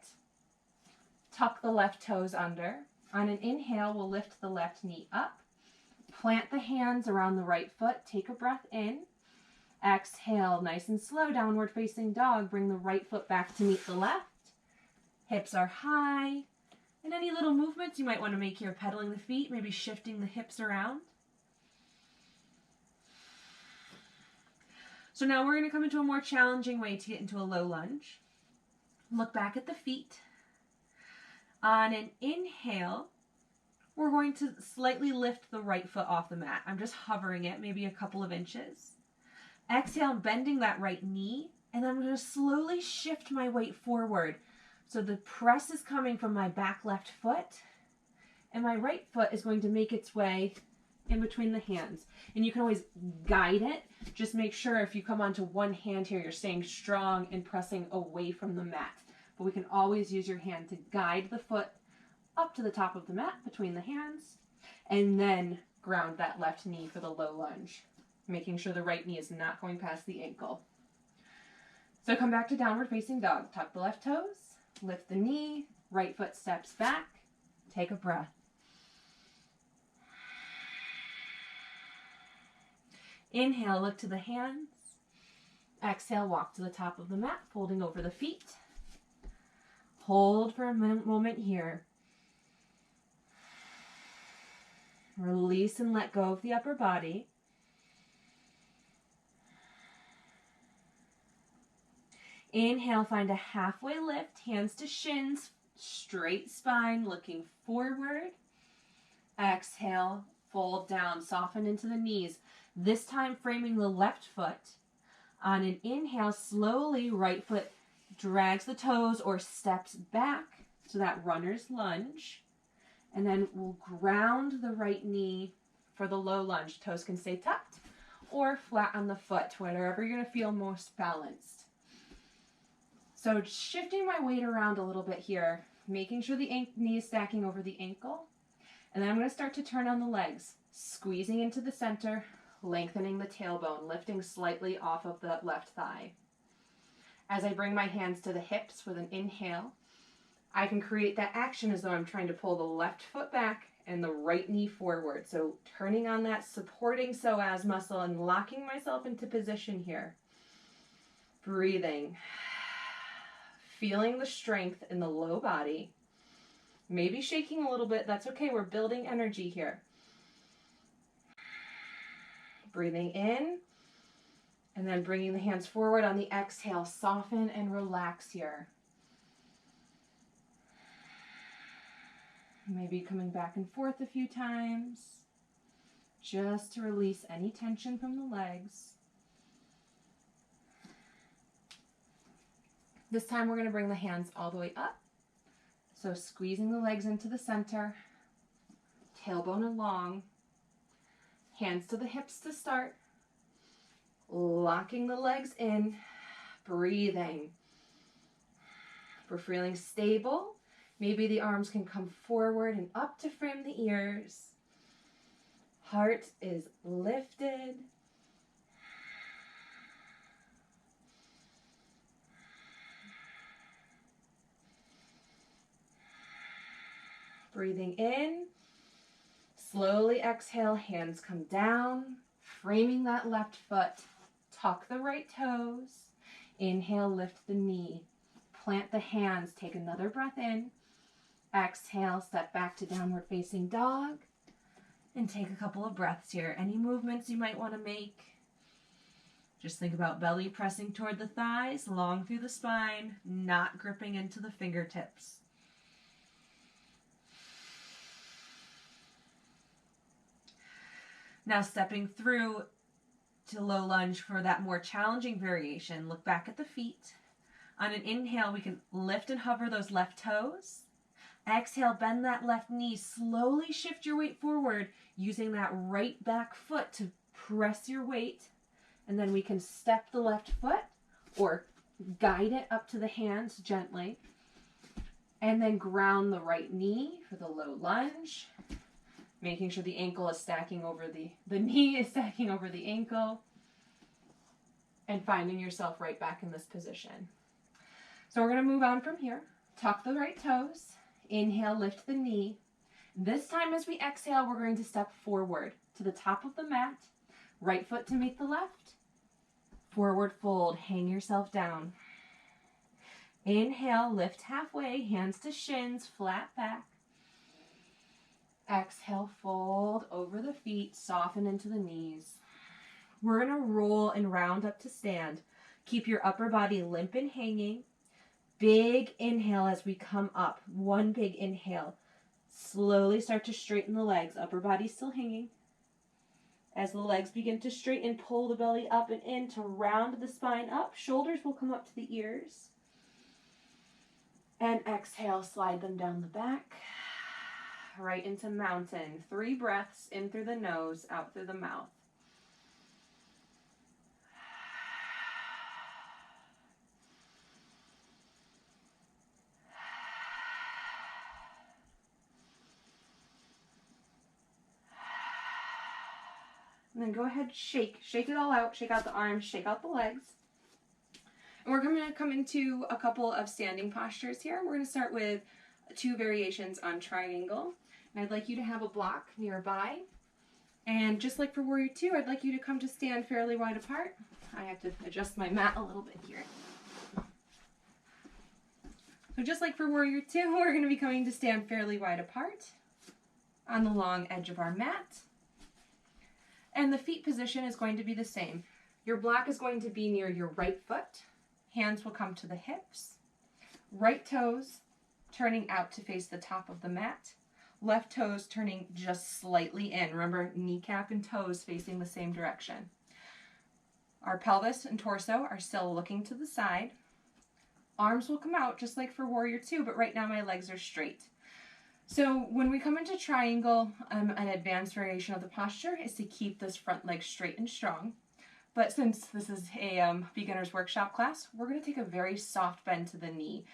Tuck the left toes under. On an inhale, we'll lift the left knee up. Plant the hands around the right foot. Take a breath in. Exhale, nice and slow, downward facing dog. Bring the right foot back to meet the left. Hips are high. And any little movements you might want to make here, pedaling the feet, maybe shifting the hips around. So now we're going to come into a more challenging way to get into a low lunge. Look back at the feet. On an inhale, we're going to slightly lift the right foot off the mat. I'm just hovering it, maybe a couple of inches. Exhale, bending that right knee, and then I'm going to slowly shift my weight forward. So the press is coming from my back left foot, and my right foot is going to make its way in between the hands. And you can always guide it. Just make sure if you come onto one hand here, you're staying strong and pressing away from the mat. But we can always use your hand to guide the foot up to the top of the mat between the hands, and then ground that left knee for the low lunge, making sure the right knee is not going past the ankle. So come back to downward facing dog. Tuck the left toes, lift the knee, right foot steps back, take a breath. Inhale, look to the hands. Exhale, walk to the top of the mat, folding over the feet. Hold for a moment here. Release and let go of the upper body. Inhale, find a halfway lift, hands to shins, straight spine, looking forward. Exhale, fold down, soften into the knees. This time framing the left foot. On an inhale, slowly right foot drags the toes or steps back to that runner's lunge. And then we'll ground the right knee for the low lunge. Toes can stay tucked or flat on the foot, wherever you're going to feel most balanced. So shifting my weight around a little bit here, making sure the knee is stacking over the ankle. And then I'm going to start to turn on the legs, squeezing into the center, lengthening the tailbone, lifting slightly off of the left thigh. As I bring my hands to the hips with an inhale, I can create that action as though I'm trying to pull the left foot back and the right knee forward. So turning on that supporting psoas muscle and locking myself into position here. Breathing. Feeling the strength in the low body. Maybe shaking a little bit. That's okay. We're building energy here. Breathing in. And then bringing the hands forward on the exhale. Soften and relax here. Maybe coming back and forth a few times, just to release any tension from the legs. This time we're going to bring the hands all the way up. So squeezing the legs into the center, tailbone along, hands to the hips to start, locking the legs in, breathing. If we're feeling stable, maybe the arms can come forward and up to frame the ears. Heart is lifted. Breathing in. Slowly exhale, hands come down, framing that left foot. Tuck the right toes. Inhale, lift the knee. Plant the hands, take another breath in. Exhale, step back to downward facing dog. And take a couple of breaths here. Any movements you might want to make. Just think about belly pressing toward the thighs, long through the spine, not gripping into the fingertips. Now stepping through to low lunge for that more challenging variation. Look back at the feet. On an inhale, we can lift and hover those left toes. Exhale, bend that left knee. Slowly shift your weight forward using that right back foot to press your weight. And then we can step the left foot or Guide it up to the hands gently. And then ground the right knee for the low lunge. Making sure the ankle is stacking over the knee is stacking over the ankle. And finding yourself right back in this position. So we're going to move on from here. Tuck the right toes. Inhale, lift the knee. This time as we exhale, we're going to step forward to the top of the mat. Right foot to meet the left. Forward fold, hang yourself down. Inhale, lift halfway, hands to shins, flat back. Exhale, fold over the feet, soften into the knees. We're going to roll and round up to stand. Keep your upper body limp and hanging. Big inhale as we come up. One big inhale. Slowly start to straighten the legs. Upper body still hanging. As the legs begin to straighten, pull the belly up and in to round the spine up. Shoulders will come up to the ears. And exhale, slide them down the back. Right into mountain. 3 breaths in through the nose, out through the mouth. And then go ahead, shake it all out, shake out the arms, shake out the legs. And we're going to come into a couple of standing postures here. We're going to start with 2 variations on triangle. And I'd like you to have a block nearby. And just like for Warrior 2, I'd like you to come to stand fairly wide apart. I have to adjust my mat a little bit here. So just like for Warrior 2, we're going to be coming to stand fairly wide apart on the long edge of our mat. And the feet position is going to be the same. Your block is going to be near your right foot. Hands will come to the hips. Right toes turning out to face the top of the mat. Left toes turning just slightly in. Remember, kneecap and toes facing the same direction. Our pelvis and torso are still looking to the side. Arms will come out just like for Warrior 2, but right now my legs are straight. So when we come into triangle, an advanced variation of the posture is to keep this front leg straight and strong. But since this is a beginner's workshop class, we're going to take a very soft bend to the knee.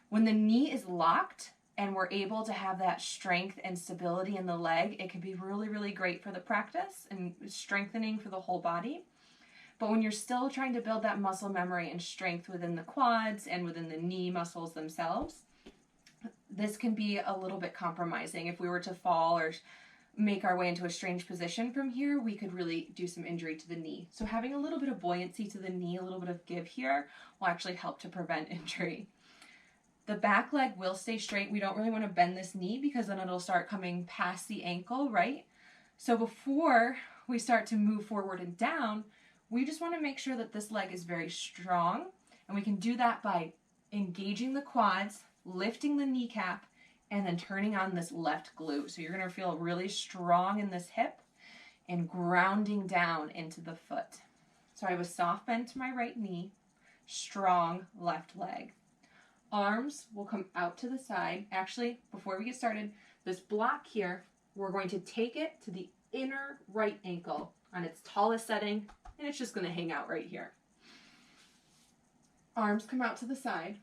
When the knee is locked and we're able to have that strength and stability in the leg, it can be really, really great for the practice and strengthening for the whole body. But when you're still trying to build that muscle memory and strength within the quads and within the knee muscles themselves, this can be a little bit compromising. If we were to fall or make our way into a strange position from here, we could really do some injury to the knee. So having a little bit of buoyancy to the knee, a little bit of give here, will actually help to prevent injury. The back leg will stay straight. We don't really want to bend this knee because then it'll start coming past the ankle, right? So before we start to move forward and down, we just want to make sure that this leg is very strong. And we can do that by engaging the quads, lifting the kneecap, and then turning on this left glute. So you're going to feel really strong in this hip and grounding down into the foot. So I have a soft bend to my right knee, strong left leg. Arms will come out to the side. Actually, before we get started, this block here, we're going to take it to the inner right ankle on its tallest setting, and it's just going to hang out right here. Arms come out to the side.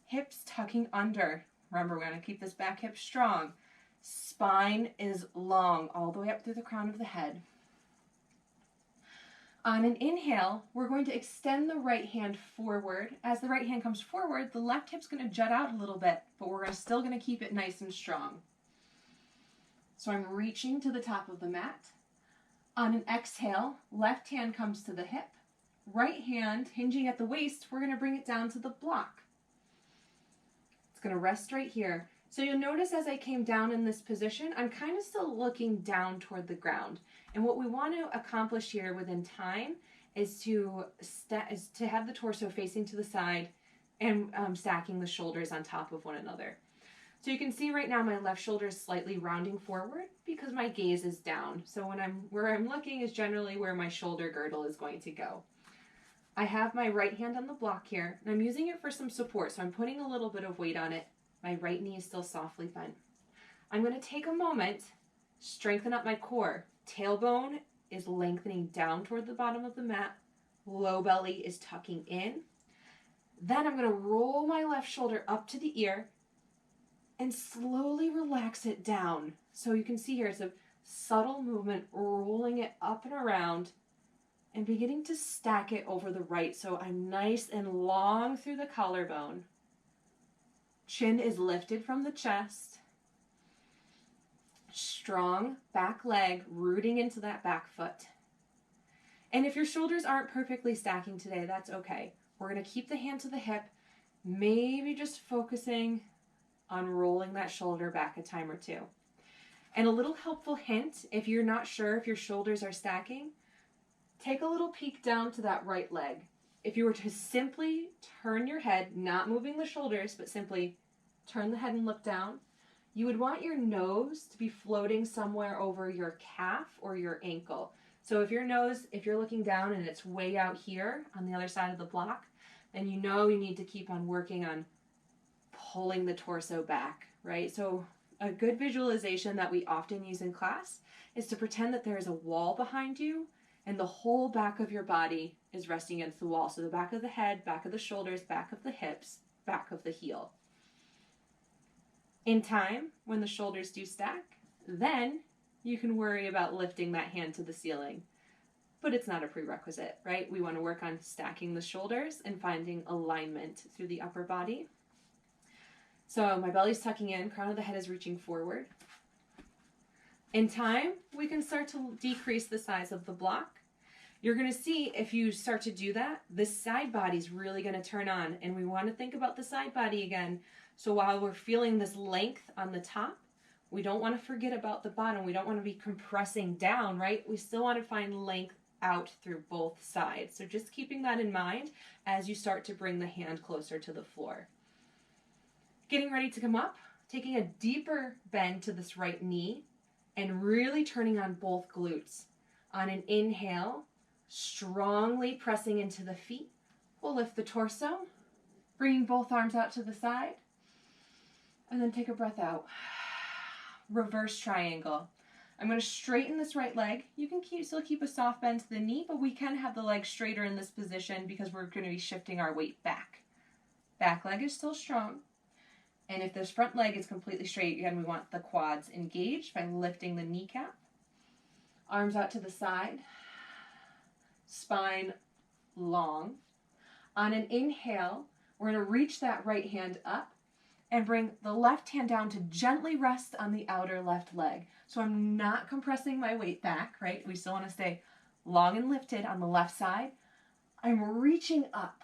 Hips tucking under. Remember, we're going to keep this back hip strong. Spine is long all the way up through the crown of the head. On an inhale, we're going to extend the right hand forward. As the right hand comes forward, the left hip's going to jut out a little bit, but we're still going to keep it nice and strong. So I'm reaching to the top of the mat. On an exhale, left hand comes to the hip. Right hand, hinging at the waist, we're going to bring it down to the block. It's going to rest right here. So you'll notice as I came down in this position, I'm kind of still looking down toward the ground. And what we want to accomplish here within time is to have the torso facing to the side and stacking the shoulders on top of one another. So you can see right now my left shoulder is slightly rounding forward because my gaze is down. So where I'm looking is generally where my shoulder girdle is going to go. I have my right hand on the block here, and I'm using it for some support, so I'm putting a little bit of weight on it. My right knee is still softly bent. I'm going to take a moment, strengthen up my core. Tailbone is lengthening down toward the bottom of the mat. Low belly is tucking in. Then I'm going to roll my left shoulder up to the ear and slowly relax it down. So you can see here, it's a subtle movement, rolling it up and around and beginning to stack it over the right. So I'm nice and long through the collarbone. Chin is lifted from the chest. Strong back leg rooting into that back foot. And if your shoulders aren't perfectly stacking today, that's okay. We're going to keep the hand to the hip, maybe just focusing on rolling that shoulder back a time or two. And a little helpful hint, if you're not sure if your shoulders are stacking, take a little peek down to that right leg. If you were to simply turn your head, not moving the shoulders, but simply turn the head and look down, you would want your nose to be floating somewhere over your calf or your ankle. So if you're looking down and it's way out here on the other side of the block, then you know you need to keep on working on pulling the torso back, right? So a good visualization that we often use in class is to pretend that there is a wall behind you and the whole back of your body is resting against the wall. So the back of the head, back of the shoulders, back of the hips, back of the heel. In time, when the shoulders do stack, then you can worry about lifting that hand to the ceiling. But it's not a prerequisite, right? We want to work on stacking the shoulders and finding alignment through the upper body. So my belly's tucking in, crown of the head is reaching forward. In time, we can start to decrease the size of the block. You're going to see if you start to do that, the side body's really going to turn on, and we want to think about the side body again. So while we're feeling this length on the top, we don't want to forget about the bottom. We don't want to be compressing down, right? We still want to find length out through both sides. So just keeping that in mind as you start to bring the hand closer to the floor. Getting ready to come up, taking a deeper bend to this right knee and really turning on both glutes. On an inhale, strongly pressing into the feet, we'll lift the torso, bringing both arms out to the side, and then take a breath out. Reverse triangle. I'm going to straighten this right leg. You can still keep a soft bend to the knee, but we can have the leg straighter in this position because we're going to be shifting our weight back. Back leg is still strong. And if this front leg is completely straight, again, we want the quads engaged by lifting the kneecap. Arms out to the side. Spine long. On an inhale, we're going to reach that right hand up and bring the left hand down to gently rest on the outer left leg. So I'm not compressing my weight back, right? We still want to stay long and lifted on the left side. I'm reaching up.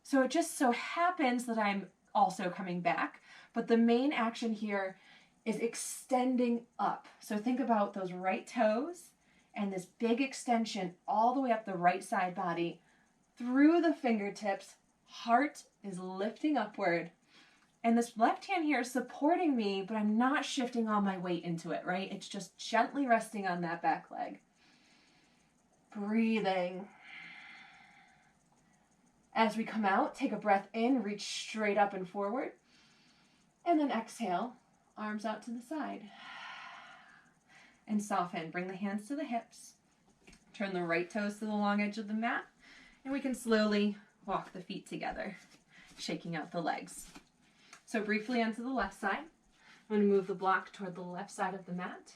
So it just so happens that I'm also coming back, but the main action here is extending up. So think about those right toes and this big extension all the way up the right side body through the fingertips. Heart is lifting upward. And this left hand here is supporting me, but I'm not shifting all my weight into it, right? It's just gently resting on that back leg. Breathing. As we come out, take a breath in, reach straight up and forward. And then exhale, arms out to the side. And soften. Bring the hands to the hips. Turn the right toes to the long edge of the mat. And we can slowly walk the feet together, shaking out the legs. So briefly onto the left side. I'm going to move the block toward the left side of the mat.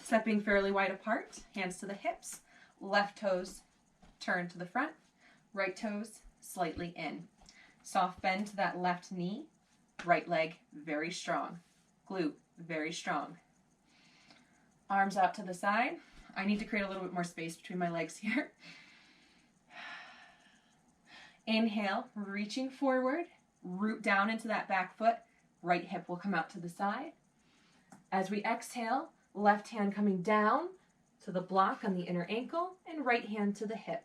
Stepping fairly wide apart, hands to the hips. Left toes turn to the front. Right toes slightly in. Soft bend to that left knee. Right leg very strong. Glute very strong. Arms out to the side. I need to create a little bit more space between my legs here. Inhale, reaching forward. Root down into that back foot. Right hip will come out to the side. As we exhale, left hand coming down to the block on the inner ankle and right hand to the hip.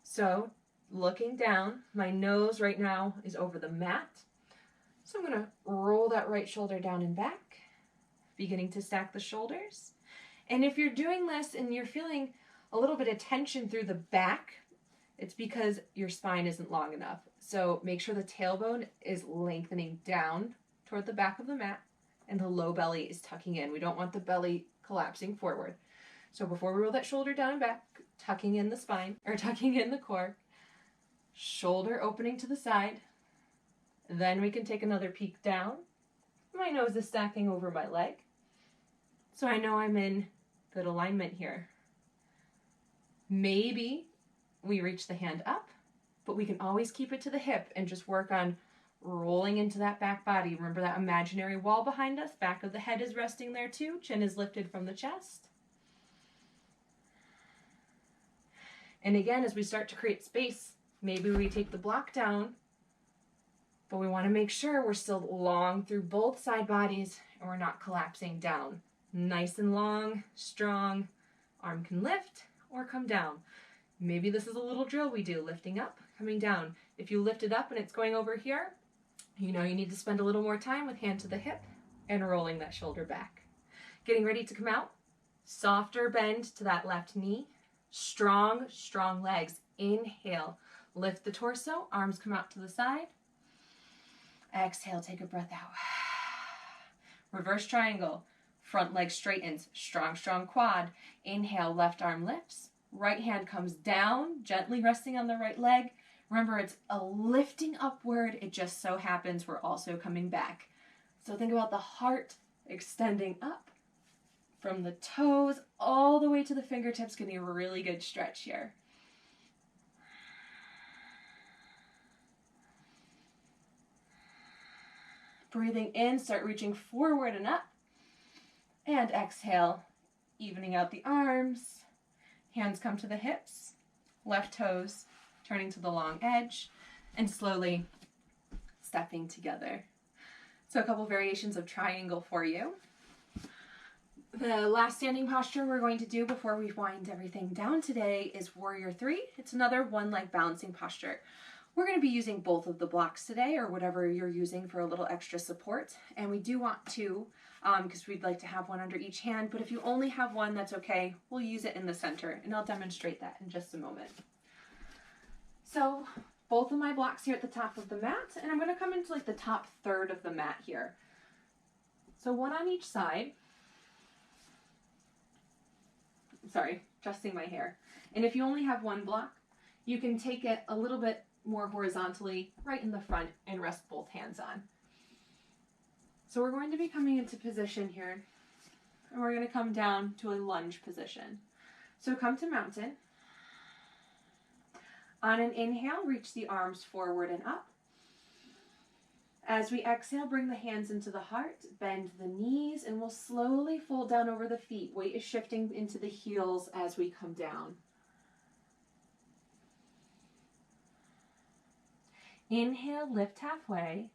So looking down, my nose right now is over the mat. So I'm going to roll that right shoulder down and back, beginning to stack the shoulders. And if you're doing this and you're feeling a little bit of tension through the back, it's because your spine isn't long enough. So make sure the tailbone is lengthening down toward the back of the mat and the low belly is tucking in. We don't want the belly collapsing forward. So before we roll that shoulder down and back, tucking in the spine, or tucking in the core, Shoulder opening to the side. Then we can take another peek down. My nose is stacking over my leg. So I know I'm in good alignment here. Maybe we reach the hand up, but we can always keep it to the hip and just work on rolling into that back body. Remember that imaginary wall behind us? Back of the head is resting there too. Chin is lifted from the chest. And again, as we start to create space, maybe we take the block down, but we want to make sure we're still long through both side bodies and we're not collapsing down. Nice and long, strong. Arm can lift or come down. Maybe this is a little drill we do, lifting up, coming down. If you lift it up and it's going over here, you know you need to spend a little more time with hand to the hip and rolling that shoulder back. Getting ready to come out. Softer bend to that left knee. Strong, strong legs. Inhale. Lift the torso. Arms come out to the side. Exhale, take a breath out. Reverse triangle. Front leg straightens. Strong, strong quad. Inhale, left arm lifts. Right hand comes down, gently resting on the right leg. Remember, it's a lifting upward. It just so happens we're also coming back. So think about the heart extending up from the toes all the way to the fingertips, getting a really good stretch here. Breathing in, start reaching forward and up. And exhale, evening out the arms. Hands come to the hips, left toes turning to the long edge, and slowly stepping together. So a couple variations of triangle for you. The last standing posture we're going to do before we wind everything down today is Warrior 3. It's another one leg balancing posture. We're going to be using both of the blocks today, or whatever you're using for a little extra support. And we do want two, because we'd like to have one under each hand. But if you only have one, that's okay. We'll use it in the center, and I'll demonstrate that in just a moment. So both of my blocks here at the top of the mat, and I'm going to come into like the top third of the mat here. So one on each side. Sorry, adjusting my hair. And if you only have one block, you can take it a little bit more horizontally right in the front and rest both hands on. So we're going to be coming into position here, and we're going to come down to a lunge position. So come to mountain. On an inhale, reach the arms forward and up. As we exhale, bring the hands into the heart, bend the knees, and we'll slowly fold down over the feet. Weight is shifting into the heels as we come down. Inhale, lift halfway.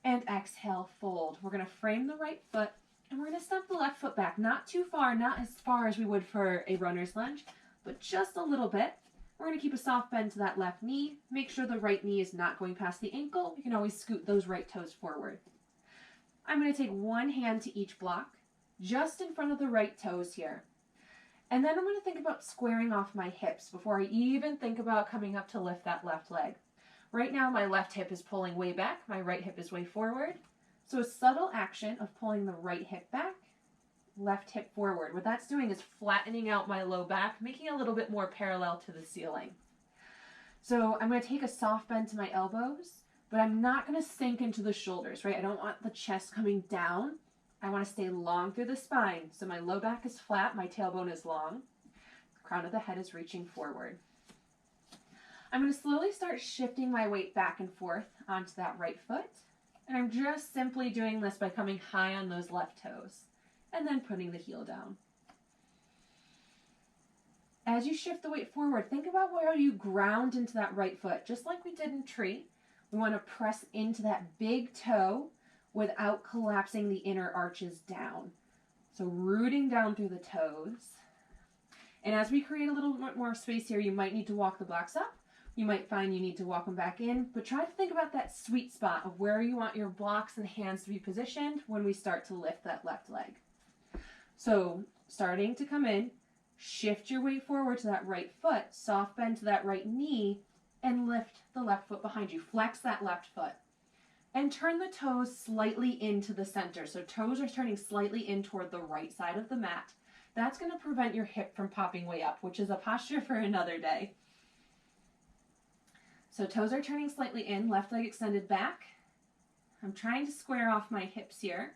And exhale, fold. We're going to frame the right foot, and we're going to step the left foot back. Not too far, not as far as we would for a runner's lunge, but just a little bit. We're going to keep a soft bend to that left knee. Make sure the right knee is not going past the ankle. You can always scoot those right toes forward. I'm going to take one hand to each block, just in front of the right toes here. And then I'm going to think about squaring off my hips before I even think about coming up to lift that left leg. Right now, my left hip is pulling way back. My right hip is way forward. So a subtle action of pulling the right hip back, left hip forward. What that's doing is flattening out my low back, making it a little bit more parallel to the ceiling. So I'm going to take a soft bend to my elbows, but I'm not going to sink into the shoulders, right? I don't want the chest coming down. I want to stay long through the spine. So my low back is flat, my tailbone is long. The crown of the head is reaching forward. I'm going to slowly start shifting my weight back and forth onto that right foot. And I'm just simply doing this by coming high on those left toes and then putting the heel down. As you shift the weight forward, think about where you ground into that right foot. Just like we did in tree, we want to press into that big toe without collapsing the inner arches down. So rooting down through the toes. And as we create a little bit more space here, you might need to walk the blocks up. You might find you need to walk them back in, but try to think about that sweet spot of where you want your blocks and hands to be positioned when we start to lift that left leg. So starting to come in, shift your weight forward to that right foot, soft bend to that right knee, and lift the left foot behind you. Flex that left foot. And turn the toes slightly into the center. So toes are turning slightly in toward the right side of the mat. That's going to prevent your hip from popping way up, which is a posture for another day. So toes are turning slightly in, left leg extended back. I'm trying to square off my hips here.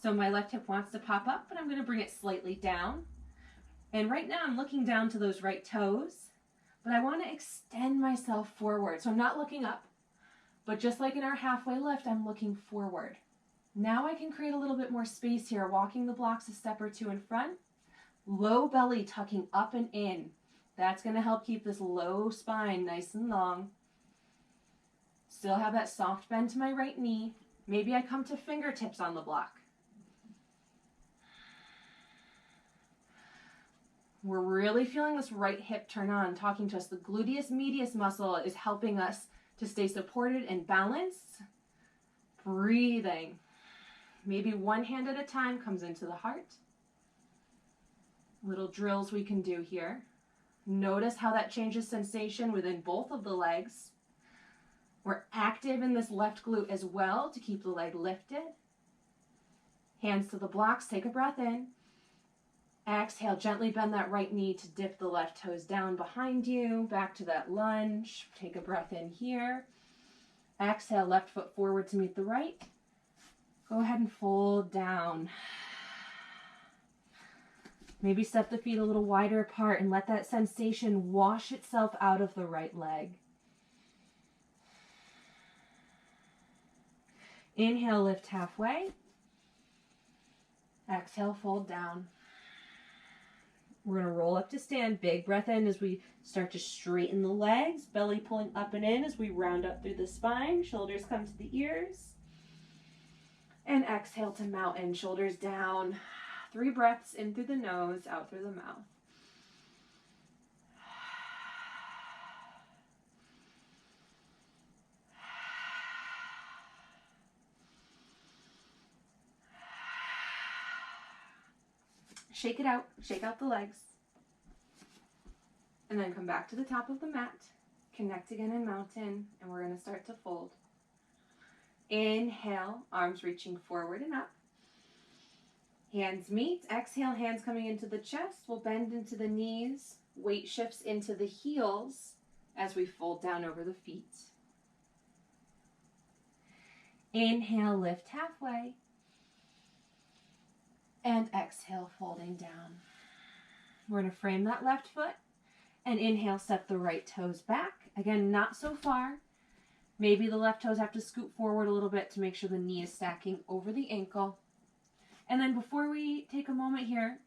So my left hip wants to pop up, but I'm going to bring it slightly down. And right now I'm looking down to those right toes, but I want to extend myself forward. So I'm not looking up, but just like in our halfway lift, I'm looking forward. Now I can create a little bit more space here, walking the blocks a step or two in front. Low belly tucking up and in. That's going to help keep this low spine nice and long. Still have that soft bend to my right knee. Maybe I come to fingertips on the block. We're really feeling this right hip turn on, talking to us. The gluteus medius muscle is helping us to stay supported and balanced. Breathing. Maybe one hand at a time comes into the heart. Little drills we can do here. Notice how that changes sensation within both of the legs. We're active in this left glute as well to keep the leg lifted. Hands to the blocks, take a breath in. Exhale, gently bend that right knee to dip the left toes down behind you. Back to that lunge. Take a breath in here. Exhale, left foot forward to meet the right. Go ahead and fold down. Maybe step the feet a little wider apart and let that sensation wash itself out of the right leg. Inhale, lift halfway. Exhale, fold down. We're going to roll up to stand. Big breath in as we start to straighten the legs. Belly pulling up and in as we round up through the spine. Shoulders come to the ears. And exhale to mountain. Shoulders down. 3 breaths in through the nose, out through the mouth. Shake it out. Shake out the legs. And then come back to the top of the mat. Connect again in mountain. And we're going to start to fold. Inhale, arms reaching forward and up. Hands meet. Exhale, hands coming into the chest. We'll bend into the knees. Weight shifts into the heels as we fold down over the feet. Inhale, lift halfway. And exhale, folding down. We're going to frame that left foot. And inhale, step the right toes back. Again, not so far. Maybe the left toes have to scoot forward a little bit to make sure the knee is stacking over the ankle. And then before we take a moment here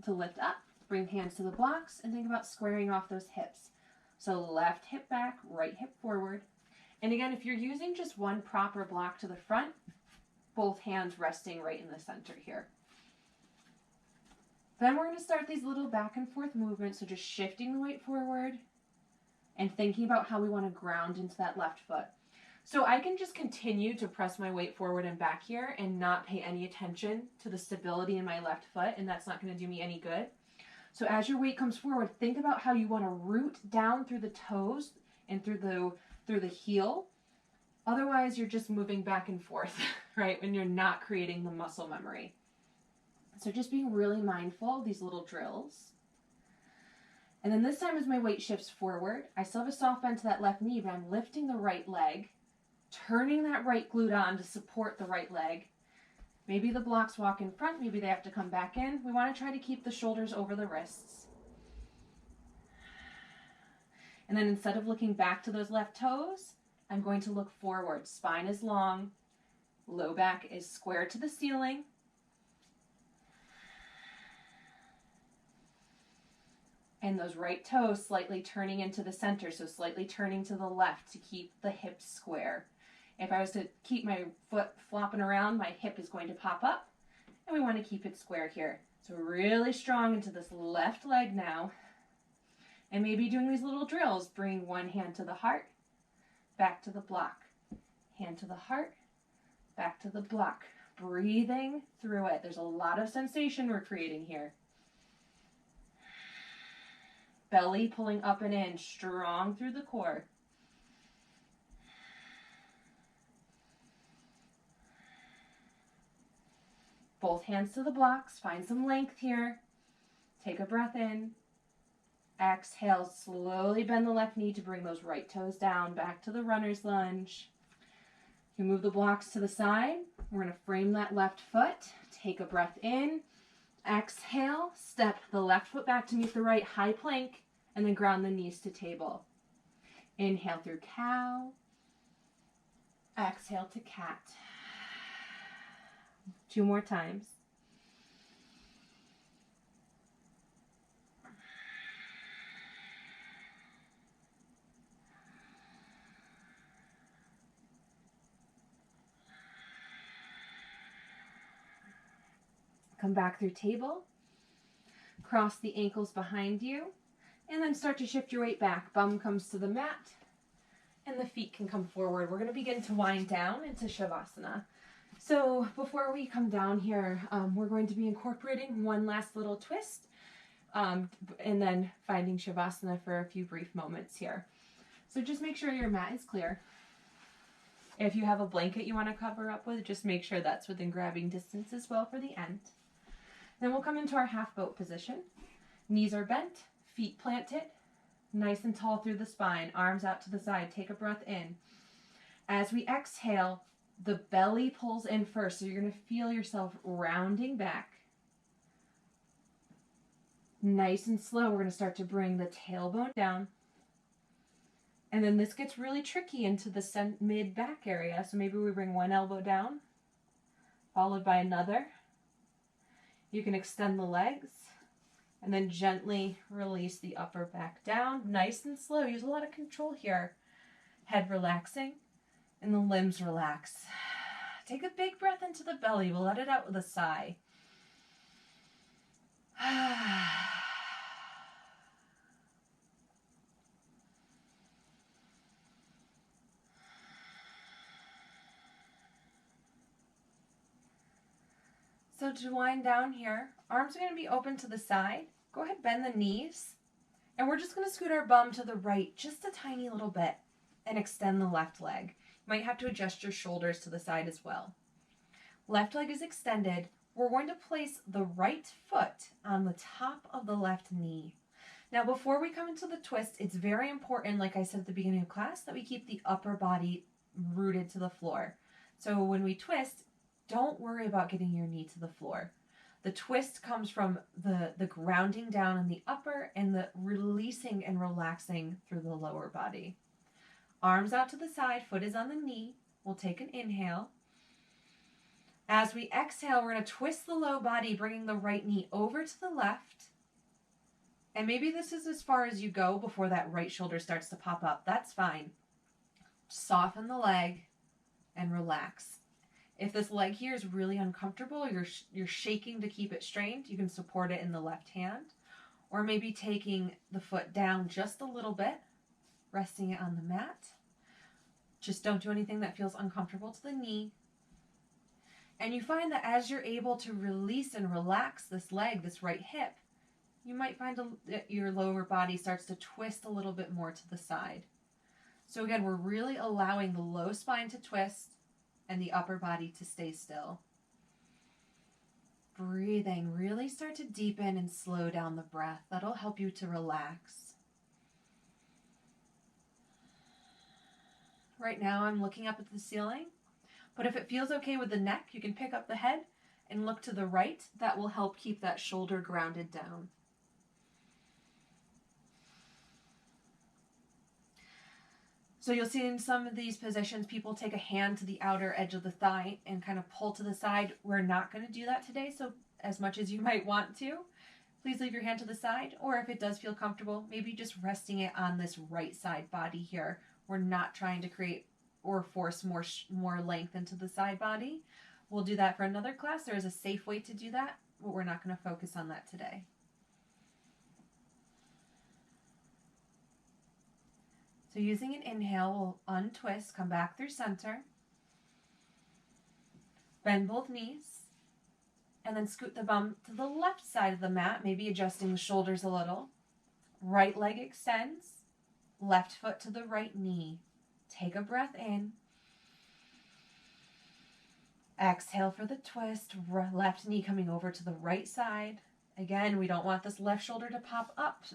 to lift up, bring hands to the blocks and think about squaring off those hips. So left hip back, right hip forward. And again, if you're using just one proper block to the front, both hands resting right in the center here. Then we're going to start these little back and forth movements. So just shifting the weight forward and thinking about how we want to ground into that left foot. So I can just continue to press my weight forward and back here and not pay any attention to the stability in my left foot, and that's not going to do me any good. So as your weight comes forward, think about how you want to root down through the toes and through the heel. Otherwise, you're just moving back and forth, right, when you're not creating the muscle memory. So just being really mindful of these little drills. And then this time as my weight shifts forward, I still have a soft bend to that left knee, but I'm lifting the right leg, turning that right glute on to support the right leg. Maybe the blocks walk in front, maybe they have to come back in. We want to try to keep the shoulders over the wrists. And then instead of looking back to those left toes, I'm going to look forward. Spine is long, low back is square to the ceiling. And those right toes slightly turning into the center, so slightly turning to the left to keep the hips square. If I was to keep my foot flopping around, my hip is going to pop up, and we want to keep it square here. So really strong into this left leg now. And maybe doing these little drills, bringing one hand to the heart, back to the block. Hand to the heart, back to the block. Breathing through it. There's a lot of sensation we're creating here. Belly pulling up and in, strong through the core. Both hands to the blocks. Find some length here. Take a breath in. Exhale, slowly bend the left knee to bring those right toes down, back to the runner's lunge. You move the blocks to the side. We're going to frame that left foot. Take a breath in. Exhale, step the left foot back to meet the right, high plank, and then ground the knees to table. Inhale through cow. Exhale to cat. 2 more times. Come back through table. Cross the ankles behind you. And then start to shift your weight back. Bum comes to the mat. And the feet can come forward. We're going to begin to wind down into Shavasana. So before we come down here, we're going to be incorporating one last little twist. And then finding Shavasana for a few brief moments here. So just make sure your mat is clear. If you have a blanket you want to cover up with, just make sure that's within grabbing distance as well for the end. Then we'll come into our half boat position. Knees are bent, feet planted, nice and tall through the spine, arms out to the side. Take a breath in. As we exhale, the belly pulls in first, so you're going to feel yourself rounding back. Nice and slow, we're going to start to bring the tailbone down. And then this gets really tricky into the mid-back area, so maybe we bring one elbow down, followed by another. You can extend the legs, and then gently release the upper back down. Nice and slow. Use a lot of control here. Head relaxing, and the limbs relax. Take a big breath into the belly. We'll let it out with a sigh. So to wind down here, arms are going to be open to the side. Go ahead, bend the knees. And we're just going to scoot our bum to the right just a tiny little bit and extend the left leg. You might have to adjust your shoulders to the side as well. Left leg is extended. We're going to place the right foot on the top of the left knee. Now, before we come into the twist, it's very important, like I said at the beginning of class, that we keep the upper body rooted to the floor. So when we twist, don't worry about getting your knee to the floor. The twist comes from the grounding down in the upper and the releasing and relaxing through the lower body. Arms out to the side, foot is on the knee. We'll take an inhale. As we exhale, we're going to twist the low body, bringing the right knee over to the left. And maybe this is as far as you go before that right shoulder starts to pop up. That's fine. Soften the leg and relax. If this leg here is really uncomfortable, you're shaking to keep it strained, you can support it in the left hand. Or maybe taking the foot down just a little bit, resting it on the mat. Just don't do anything that feels uncomfortable to the knee. And you find that as you're able to release and relax this leg, this right hip, you might find that your lower body starts to twist a little bit more to the side. So again, we're really allowing the low spine to twist and the upper body to stay still. Breathing, really start to deepen and slow down the breath. That'll help you to relax. Right now I'm looking up at the ceiling, but if it feels okay with the neck, you can pick up the head and look to the right. That will help keep that shoulder grounded down. So you'll see in some of these positions, people take a hand to the outer edge of the thigh and kind of pull to the side. We're not going to do that today, so as much as you might want to, please leave your hand to the side, or if it does feel comfortable, maybe just resting it on this right side body here. We're not trying to create or force more length into the side body. We'll do that for another class. There is a safe way to do that, but we're not going to focus on that today. So using an inhale, we'll untwist, come back through center, bend both knees, and then scoot the bum to the left side of the mat, maybe adjusting the shoulders a little. Right leg extends, left foot to the right knee. Take a breath in. Exhale for the twist, left knee coming over to the right side. Again, we don't want this left shoulder to pop up.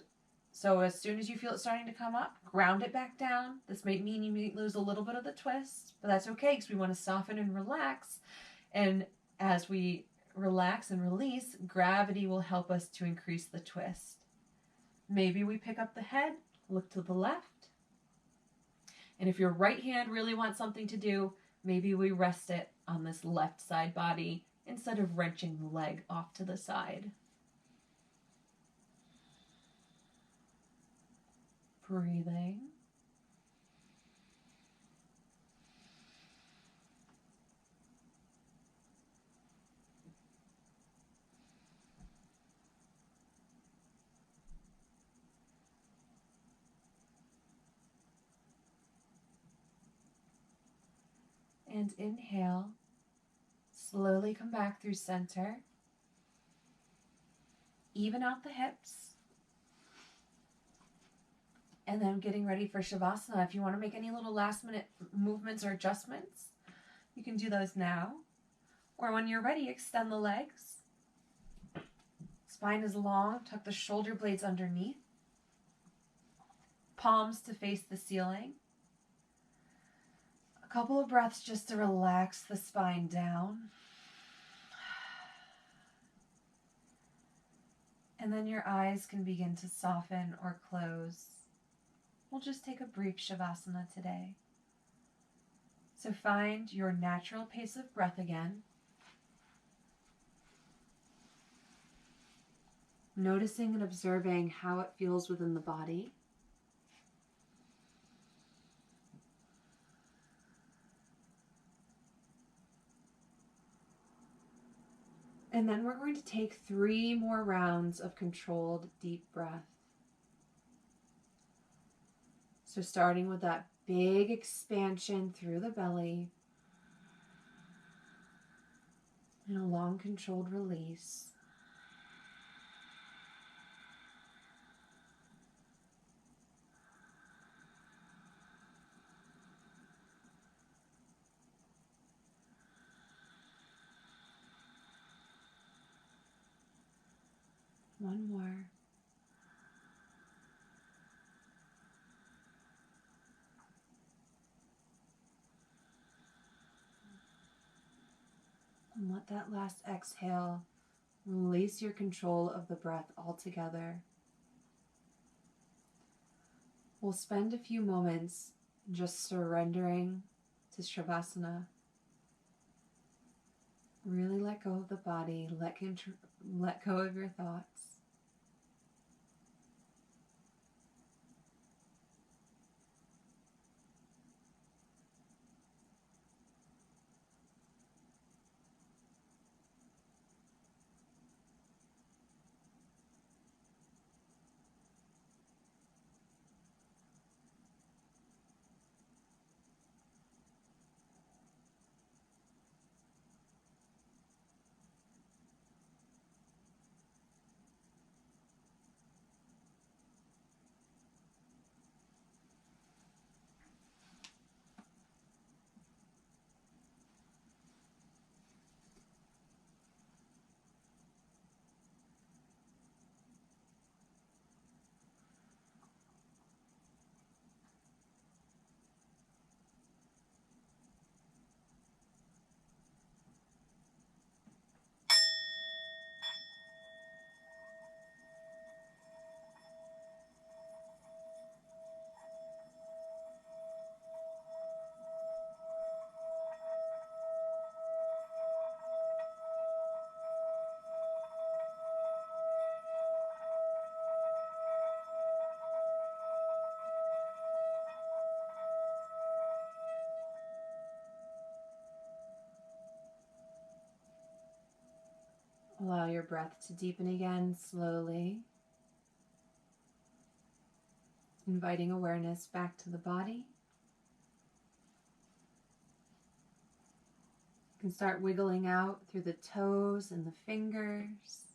So as soon as you feel it starting to come up, ground it back down. This might mean you may lose a little bit of the twist, but that's okay because we want to soften and relax. And as we relax and release, gravity will help us to increase the twist. Maybe we pick up the head, look to the left. And if your right hand really wants something to do, maybe we rest it on this left side body instead of wrenching the leg off to the side. Breathing. And inhale. Slowly come back through center. Even out the hips. And then getting ready for Shavasana. If you want to make any little last minute movements or adjustments, you can do those now. Or when you're ready, extend the legs. Spine is long, tuck the shoulder blades underneath. Palms to face the ceiling. A couple of breaths just to relax the spine down. And then your eyes can begin to soften or close. We'll just take a brief Shavasana today. So find your natural pace of breath again. Noticing and observing how it feels within the body. And then we're going to take 3 more rounds of controlled deep breath. So starting with that big expansion through the belly and a long controlled release. One more. And let that last exhale release your control of the breath altogether. We'll spend a few moments just surrendering to Shavasana. Really let go of the body, let go of your thoughts. Allow your breath to deepen again slowly, inviting awareness back to the body. You can start wiggling out through the toes and the fingers,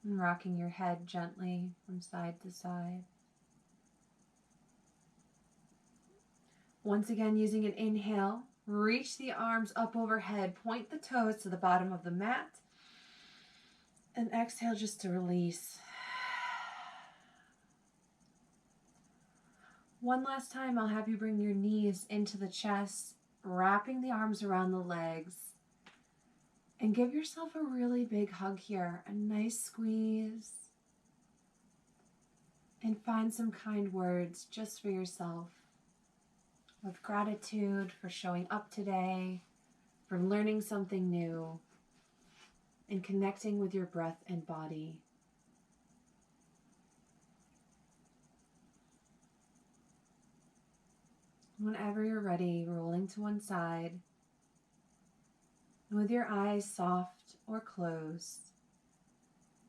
and rocking your head gently from side to side. Once again, using an inhale, reach the arms up overhead, point the toes to the bottom of the mat, and exhale just to release. One last time, I'll have you bring your knees into the chest, wrapping the arms around the legs. And give yourself a really big hug here, a nice squeeze. And find some kind words just for yourself of gratitude for showing up today, for learning something new, and connecting with your breath and body. Whenever you're ready, rolling to one side, and with your eyes soft or closed,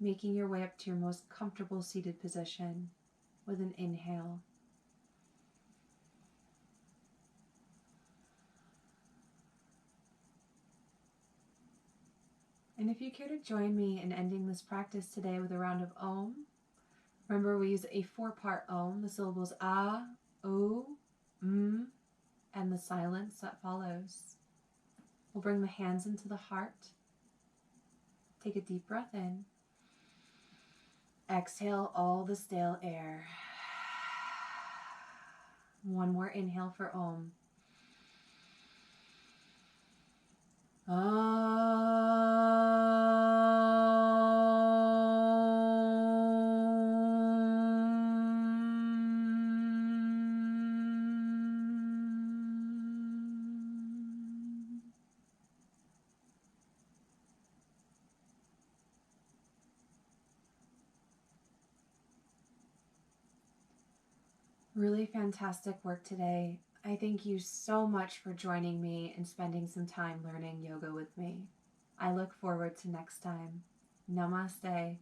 making your way up to your most comfortable seated position with an inhale. And if you care to join me in ending this practice today with a round of Om, remember we use a 4-part Om, the syllables A, O, M, and the silence that follows. We'll bring the hands into the heart. Take a deep breath in. Exhale all the stale air. One more inhale for Om. Really fantastic work today. I thank you so much for joining me and spending some time learning yoga with me. I look forward to next time. Namaste.